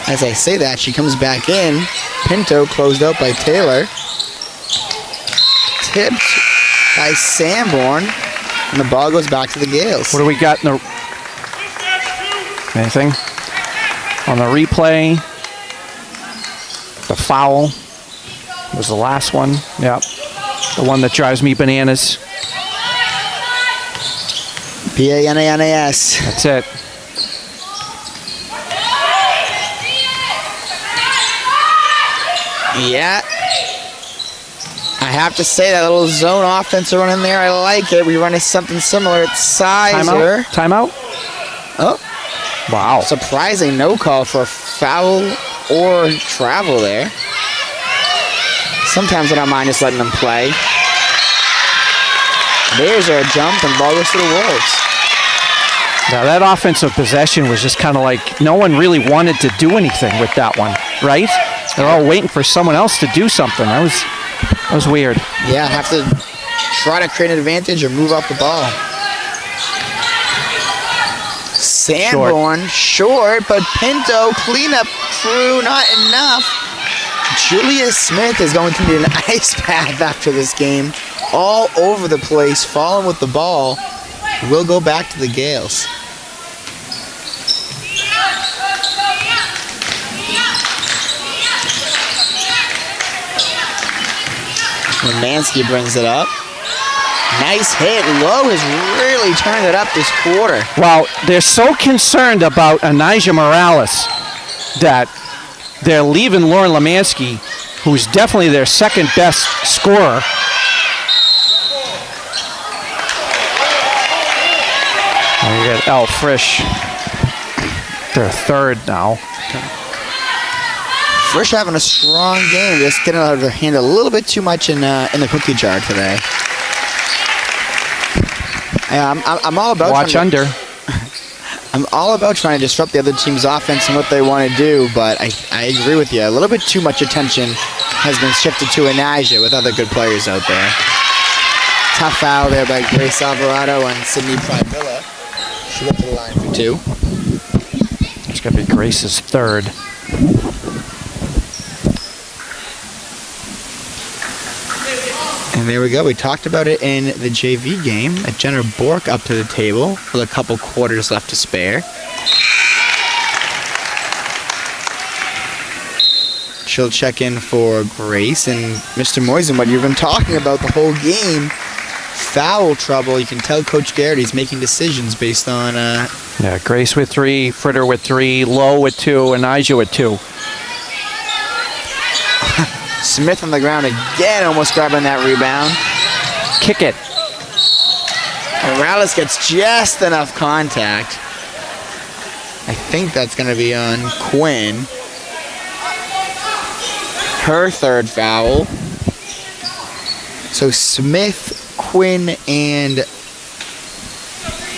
As I say that, she comes back in. Pinto closed out by Taylor. Tipped by Sanborn. And the ball goes back to the Gales. What do we got in the... Anything? On the replay, the foul was the last one. Yep. The one that drives me bananas. P-A-N-A-N-A-S. That's it. Yeah. I have to say that little zone offense running there, I like it. We run something similar at Sizer. Timeout? Oh. Wow. Surprising no call for a foul or travel there. Sometimes I don't mind just letting them play. There's our jump and ball goes to the Wolves. Now that offensive possession was just kind of like no one really wanted to do anything with that one, right? They're all waiting for someone else to do something. That was weird. Yeah, have to try to create an advantage or move off the ball. Sanborn short, but Pinto cleanup crew not enough. Julia Smith is going to need an ice bath after this game. All over the place, falling with the ball. Will go back to the Gales. Romansky brings it up. Nice hit. Lowe has really turned it up this quarter. Well, they're so concerned about Anija Morales that they're leaving Lauren Lemansky, who's definitely their second best scorer. And we got Elle Frisch, their third now. Frisch having a strong game, just getting out of her hand a little bit too much in the cookie jar today. Yeah, I'm all about watch under. I'm all about trying to disrupt the other team's offense and what they want to do, but I agree with you. A little bit too much attention has been shifted to Anija with other good players out there. Tough foul there by Grace Alvarado and Sydney Privilla. She went to the line for 2. It's going to be Grace's third. And there we go. We talked about it in the JV game. Jenna Bork up to the table with a couple quarters left to spare. She'll check in for Grace. And Mr. Moisen, what you've been talking about the whole game, foul trouble. You can tell Coach Garrity's making decisions based on... Yeah, Grace with 3, Fritter with 3, Lowe with 2, and Ija with 2. Smith on the ground again, almost grabbing that rebound. Kick it. Morales gets just enough contact. I think that's going to be on Quinn. Her third foul. So Smith, Quinn, and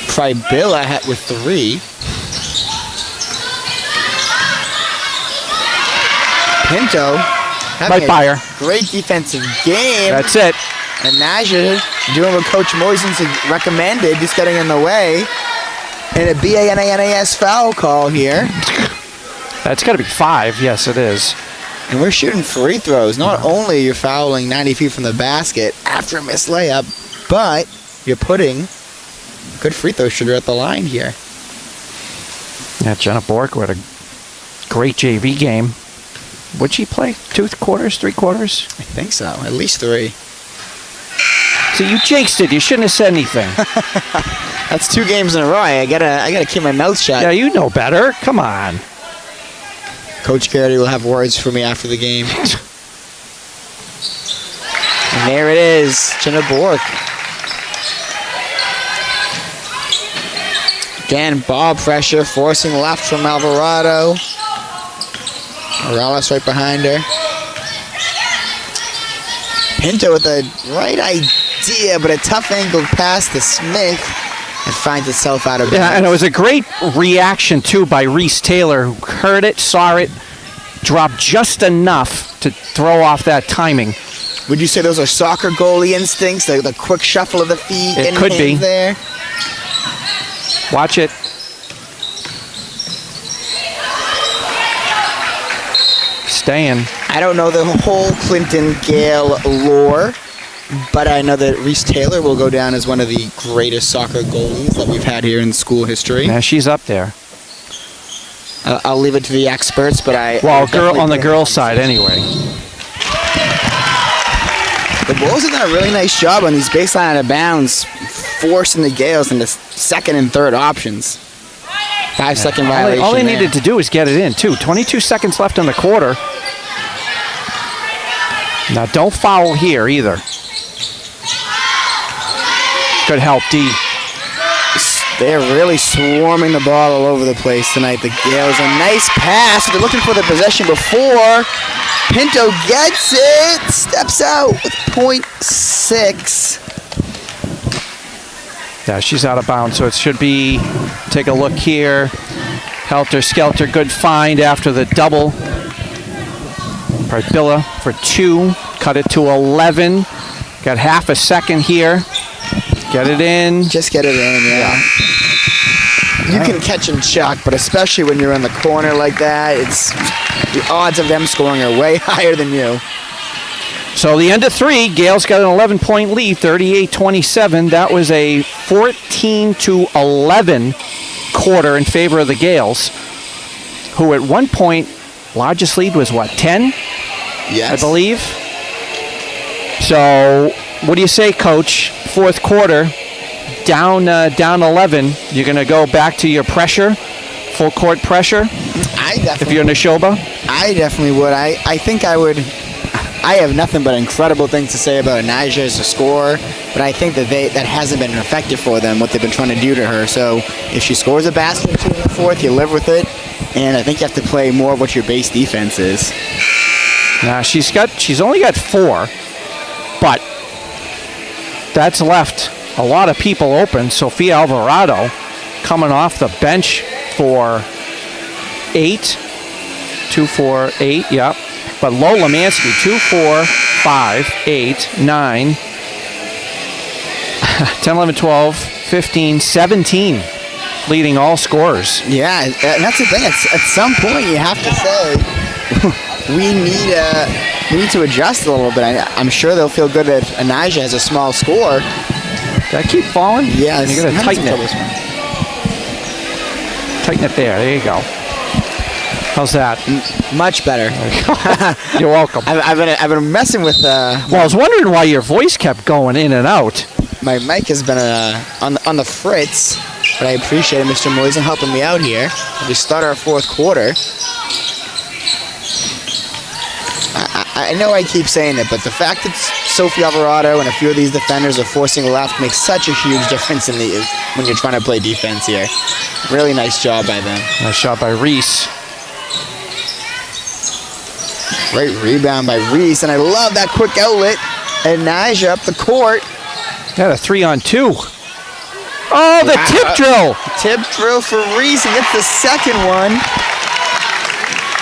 Pribilla with 3. Pinto having Right by her. great defensive game. That's it. And Naja doing what Coach Moisens recommended, just getting in the way. And a BANANAS foul call here. That's got to be 5. Yes, it is. And we're shooting free throws. Not only you're fouling 90 feet from the basket after a missed layup, but you're putting good free throw shooter at the line here. Yeah, Jenna Bork with a great JV game. Would she play 2 quarters, 3 quarters? I think so. At least 3. So you jinxed it. You shouldn't have said anything. That's 2 games in a row. I gotta keep my mouth shut. Yeah, you know better. Come on. Coach Garrity will have words for me after the game. And there it is, Jenna Bork. Again, ball pressure, forcing left from Alvarado. Morales right behind her. Pinto with the right idea, but a tough angled pass to Smith. It finds itself out of bounds. Yeah, and it was a great reaction, too, by Reese Taylor, who heard it, saw it, dropped just enough to throw off that timing. Would you say those are soccer goalie instincts, the quick shuffle of the feet? It could be. There? Watch it. Staying. I don't know the whole Clinton Gale lore, but I know that Reese Taylor will go down as one of the greatest soccer goalies that we've had here in school history. Yeah, she's up there. I'll leave it to the experts, but Well, girl on the girls' side, anyway. The Bulls have done a really nice job on these baseline out of bounds, forcing the Gales into second and third options. 5-second violation. All they there. needed to do was get it in, too. 22 seconds left in the quarter. Now, don't foul here either. Good help, D. They're really swarming the ball all over the place tonight. The Gales, a nice pass. They're looking for the possession before. Pinto gets it. Steps out with .6. Yeah, she's out of bounds, so it should be, take a look here. Helter Skelter, good find after the double. Pribilla for 2, cut it to 11. Got half a second here. Get it in. Just get it in, yeah. You can catch and chuck, but especially when you're in the corner like that, it's the odds of them scoring are way higher than you. So the end of 3, Gales got an 11-point lead, 38-27. That was a 14-11 quarter in favor of the Gales, who at one point, largest lead was what, 10? Yes. I believe. So what do you say, Coach? Fourth quarter, down 11. You're going to go back to your pressure, full court pressure? If you're Nashoba? I definitely would. I think I would. I have nothing but incredible things to say about Naja as a scorer, but I think that that hasn't been effective for them, what they've been trying to do to her. So if she scores a basket or 2 in the fourth, you live with it, and I think you have to play more of what your base defense is. Now she's only got 4, but that's left a lot of people open. Sophia Alvarado coming off the bench for 8. 2, 4, 8, yep. But Lola Mansky, 2, 4, 5, 8, 9, 10, 11, 12, 15, 17, leading all scorers. Yeah, and that's the thing. At some point, you have to say, we need to adjust a little bit. I'm sure they'll feel good that Anaja has a small score. Did I keep falling? Yeah, you got to tighten it. Tighten it there you go. How's that? Much better. You're welcome. I've been messing with. Well, I was wondering why your voice kept going in and out. My mic has been on the fritz, but I appreciate it, Mr. Moisen, helping me out here as we start our fourth quarter. I know I keep saying it, but the fact that Sophie Alvarado and a few of these defenders are forcing left makes such a huge difference when you're trying to play defense here. Really nice job by them. Nice job by Reese. Great rebound by Reese, and I love that quick outlet. And Naja up the court. Got a 3-on-2. Oh, the tip drill. Tip drill for Reese, and gets the second one.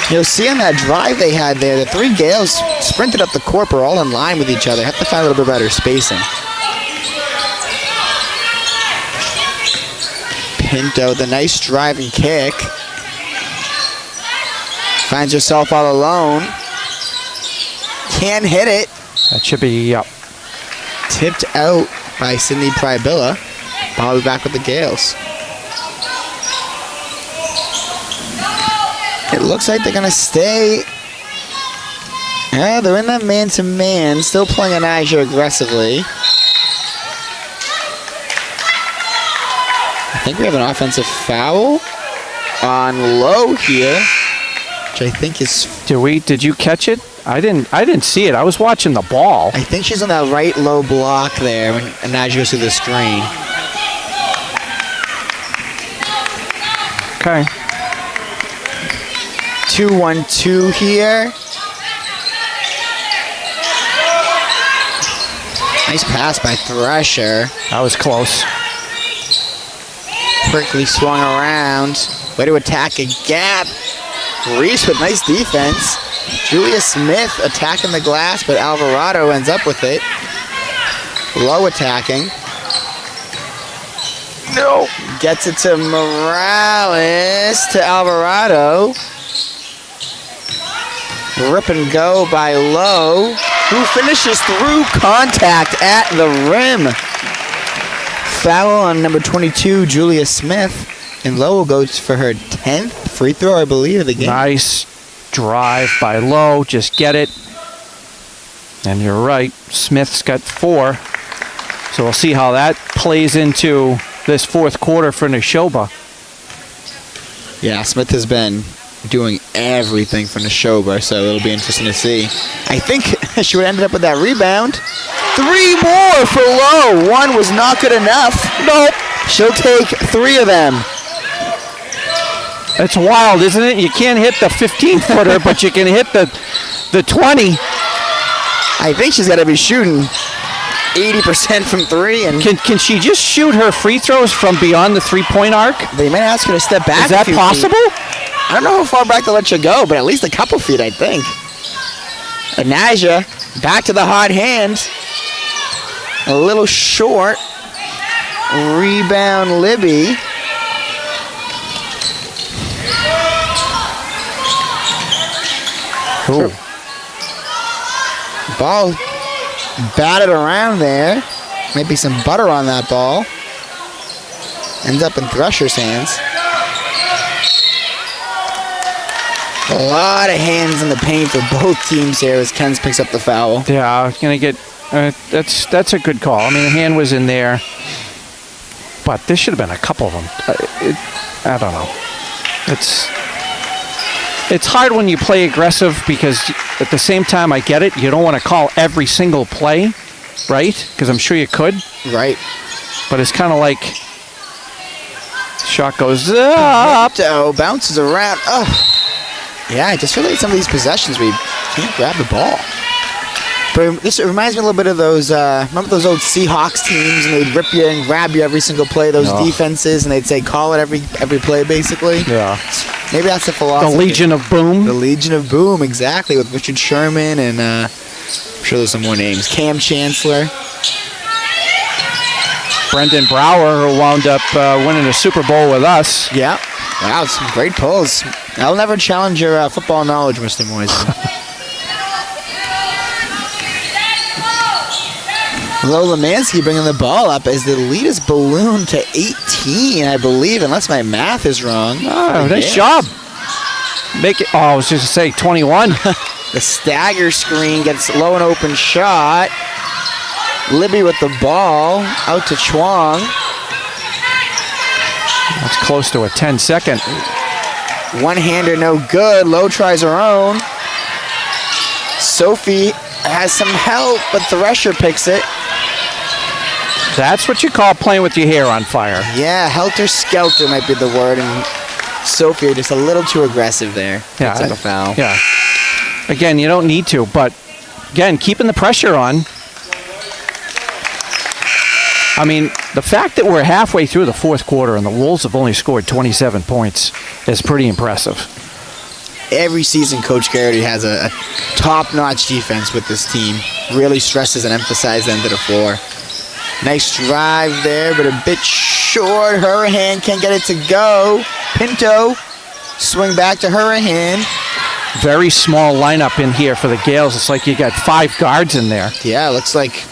You'll see on that drive they had there, the three Gales sprinted up the court, were all in line with each other. Have to find a little bit better spacing. Pinto, the nice driving kick. Finds herself all alone. Can't hit it. That should be up. Tipped out by Sydney Prybilla. Ball will be back with the Gales. It looks like they're going to stay. Yeah, they're in that man-to-man. Still playing Naja aggressively. I think we have an offensive foul on Lowe here, which I think is... Did you catch it? I didn't see it. I was watching the ball. I think she's on that right low block there when Naja goes through the screen. Okay. 2-1-2 here. Nice pass by Thresher. That was close. Quickly swung around. Way to attack a gap. Reese with nice defense. Julia Smith attacking the glass, but Alvarado ends up with it. Low attacking. No. Gets it to Morales, to Alvarado. Rip and go by Lowe, who finishes through contact at the rim. Foul on number 22, Julia Smith. And Lowe will go for her 10th free throw, I believe, of the game. Nice drive by Lowe. Just get it. And you're right. Smith's got 4. So we'll see how that plays into this fourth quarter for Nashoba. Yeah, Smith has been doing everything for Nashoba, so it'll be interesting to see. I think she would have ended up with that rebound. 3 more for Lowe. 1 was not good enough. Nope. She'll take 3 of them. It's wild, isn't it? You can't hit the 15-footer, but you can hit the 20. I think she's got to be shooting 80% from 3. And Can she just shoot her free throws from beyond the 3-point arc? they might ask her to step back. Is that possible? I don't know how far back they'll let you go, but at least a couple feet, I think. And Naja, back to the hot hand. A little short. Rebound, Libby. Cool. Ball batted around there. Maybe some butter on that ball. Ends up in Thresher's hands. A lot of hands in the paint for both teams here as Kens picks up the foul. Yeah, gonna get. That's a good call. I mean, the hand was in there, but there should have been a couple of them. I don't know. It's hard when you play aggressive because at the same time, I get it. You don't want to call every single play, right? Because I'm sure you could. Right. But it's kind of like shot goes up. Bounces around. Oh. Yeah, I just feel like some of these possessions we can't grab the ball. But this reminds me a little bit of those, remember those old Seahawks teams, and they'd rip you and grab you every single play, those defenses, and they'd say call it every play, basically? Yeah. Maybe that's the philosophy. The Legion of Boom. The Legion of Boom, exactly, with Richard Sherman, and I'm sure there's some more names. Cam Chancellor. Brendan Brower, who wound up winning a Super Bowl with us. Yeah. Wow, some great pulls. I'll never challenge your football knowledge, Mr. Moisen. Lola Mansky bringing the ball up as the lead is ballooned to 18, I believe, unless my math is wrong. Oh, nice job. Make it. Oh, I was just to say 21. The stagger screen gets low and open shot. Libby with the ball out to Chuang. That's close to a 10-second. One-hander, no good. Low tries her own. Sophie has some help, but Thresher picks it. That's what you call playing with your hair on fire. Yeah, helter-skelter might be the word, and Sophie just a little too aggressive there. Yeah, Picks up a foul. Yeah. Again, you don't need to, but again, keeping the pressure on. I mean, the fact that we're halfway through the fourth quarter and the Wolves have only scored 27 points is pretty impressive. Every season, Coach Garrity has a top-notch defense with this team. Really stresses and emphasizes the end of the floor. Nice drive there, but a bit short. Hurahan can't get it to go. Pinto, swing back to Hurahan. Very small lineup in here for the Gales. It's like you got 5 guards in there. Yeah, looks like,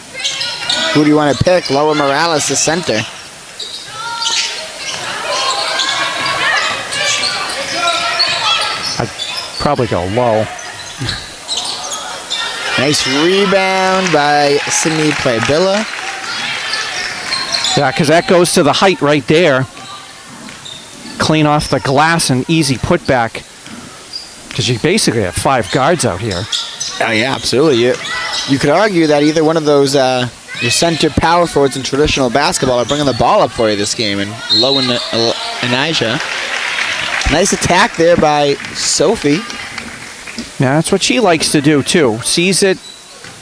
who do you want to pick? Loa Morales, the center. I'd probably go low. Nice rebound by Sydney Prebilla. Yeah, because that goes to the height right there. Clean off the glass and easy putback. Because you basically have 5 guards out here. Oh, yeah, absolutely. You could argue that either one of those your center power forwards in traditional basketball are bringing the ball up for you this game. And Low and Anijah. Nice attack there by Sophie. Yeah, that's what she likes to do, too. Sees it,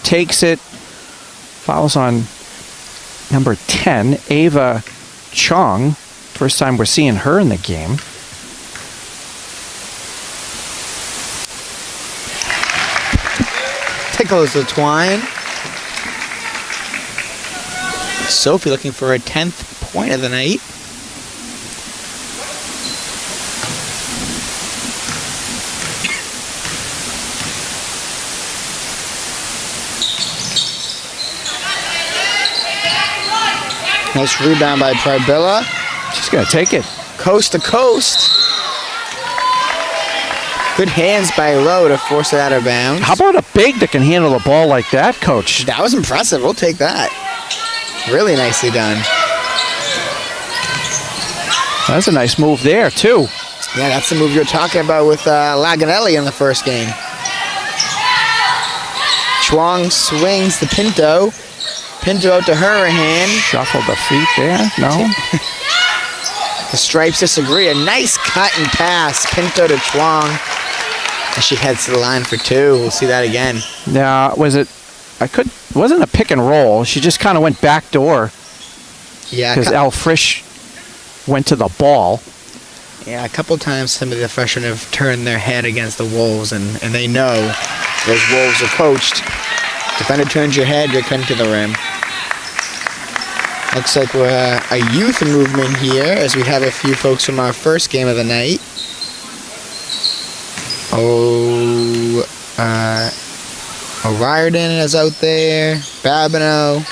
takes it, fouls on number 10, Ava Chong. First time we're seeing her in the game. Tickles the twine. Sophie looking for her 10th point of the night. Nice rebound by Prebilla. She's going to take it. Coast to coast. Good hands by Lowe to force it out of bounds. How about a big that can handle the ball like that, Coach? That was impressive. We'll take that. Really nicely done. That's a nice move there, too. Yeah, that's the move you're talking about with Laganelli in the first game. Chuang swings to Pinto. Pinto out to Hurahan. Shuffled the feet there. No. The Stripes disagree. A nice cut and pass. Pinto to Chuang. As she heads to the line for 2. We'll see that again. Now, wasn't a pick and roll. She just kind of went back door. Yeah. Because Al Frisch went to the ball. Yeah, a couple times some of the freshmen have turned their head against the Wolves, and they know those Wolves are coached. Defender turns your head, you're cutting to the rim. Looks like we're a youth movement here as we have a few folks from our first game of the night. O'Riordan is out there. Babineau.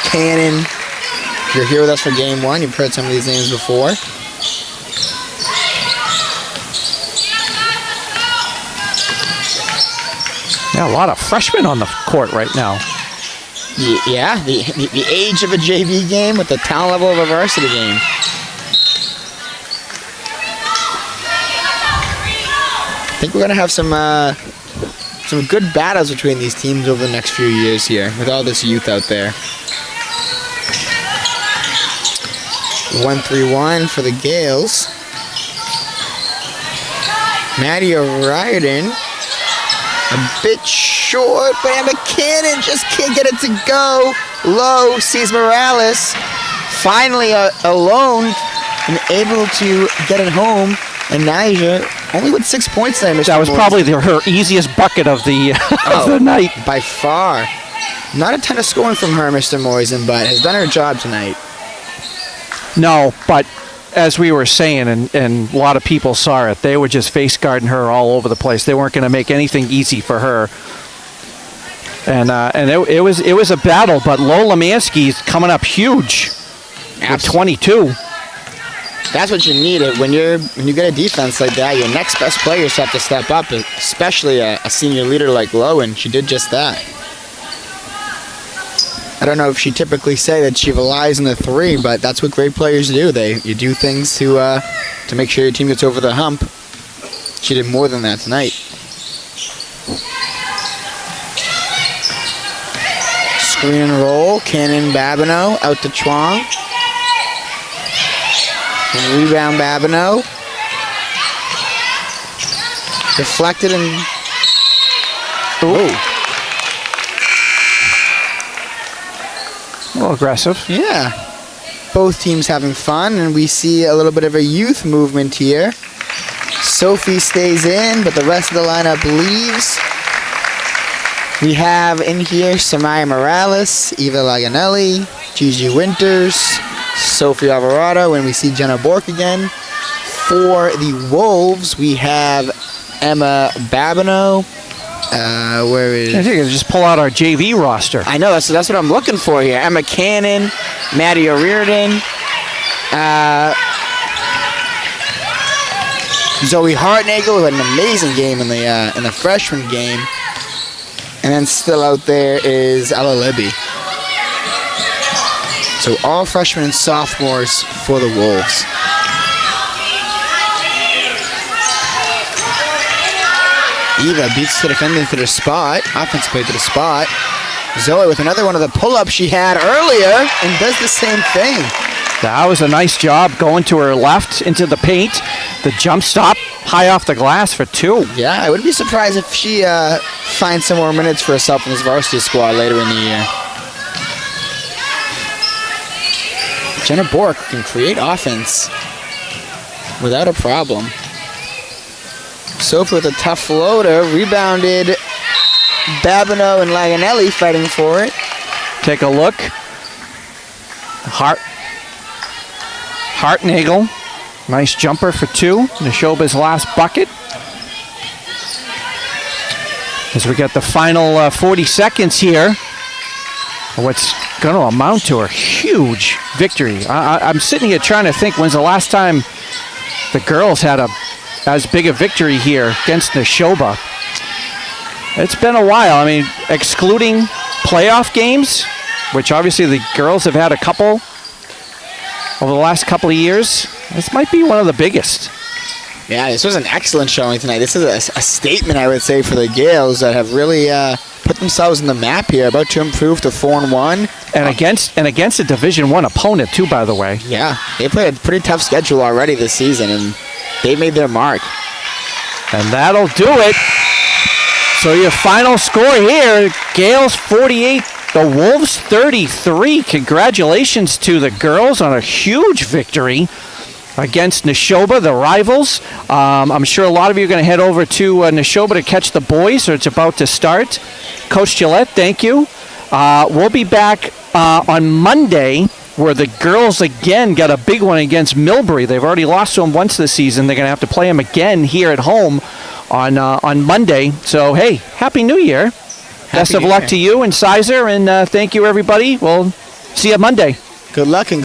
Cannon. If you're here with us for game 1, you've heard some of these names before. Yeah, a lot of freshmen on the court right now. Yeah, the age of a JV game with the talent level of a varsity game. I think we're going to have some good battles between these teams over the next few years here with all this youth out there. 1-3-1 for the Gales. Maddie O'Riordan. A bit short, but Emma Cannon just can't get it to go. Low sees Morales. Finally alone and able to get it home. And Nija only with 6 points there, Mr. That was Moisen. probably her easiest bucket of the, of the night. By far. Not a ton of scoring from her, Mr. Moisen, but has done her job tonight. No, but as we were saying, and a lot of people saw it, they were just face guarding her all over the place. They weren't going to make anything easy for her. And it was a battle, but Lola Mansky's coming up huge with 22. That's what you need. When you get a defense like that, your next best players have to step up, especially a senior leader like Lowe, and she did just that. I don't know if she typically say that she relies on the three, but that's what great players do. You do things to make sure your team gets over the hump. She did more than that tonight. Screen and roll, Cannon Babineau out to Chuang. And rebound Babineau. Deflected and... Oh. A little aggressive. Yeah. Both teams having fun, and we see a little bit of a youth movement here. Sophie stays in, but the rest of the lineup leaves. We have in here Samaya Morales, Eva Laganelli, Gigi Winters, Sophie Alvarado, and we see Jenna Bork again. For the Wolves, we have Emma Babineau. Where is... I think I just pull out our JV roster. I know, that's what I'm looking for here. Emma Cannon, Maddie O'Riordan, Zoe Hartnagel, who had an amazing game in the freshman game. And then still out there is Ella Libby. So all freshmen and sophomores for the Wolves. Eva beats the defender to the spot. Offense play to the spot. Zoe with another one of the pull-ups she had earlier and does the same thing. That was a nice job going to her left into the paint. The jump stop high off the glass for two. Yeah, I wouldn't be surprised if she finds some more minutes for herself in this varsity squad later in the year. Jenna Bork can create offense without a problem. Sophie with a tough floater, rebounded. Babineau and Laganelli fighting for it. Take a look. Hartnagel. Nice jumper for two. Nashoba's last bucket. As we get the final 40 seconds here. What's going to amount to a huge victory. I'm sitting here trying to think when's the last time the girls had as big a victory here against Nashoba. It's been a while. I mean, excluding playoff games, which obviously the girls have had a couple over the last couple of years, this might be one of the biggest. Yeah, this was an excellent showing tonight. This is a statement, I would say, for the Gales that have really put themselves on the map here, about to improve to 4-1. And against a Division I opponent, too, by the way. Yeah, they played a pretty tough schedule already this season, and they made their mark. And that'll do it. So your final score here, Gales 48, the Wolves 33. Congratulations to the girls on a huge victory against Nashoba, the rivals. I'm sure a lot of you are going to head over to Nashoba to catch the boys, or it's about to start. Coach Gillette, thank you. We'll be back on Monday, where the girls again got a big one against Millbury. They've already lost to them once this season. They're going to have to play them again here at home on Monday. So, hey, Happy New Year. Best of luck to you and Sizer, and thank you, everybody. We'll see you Monday. Good luck and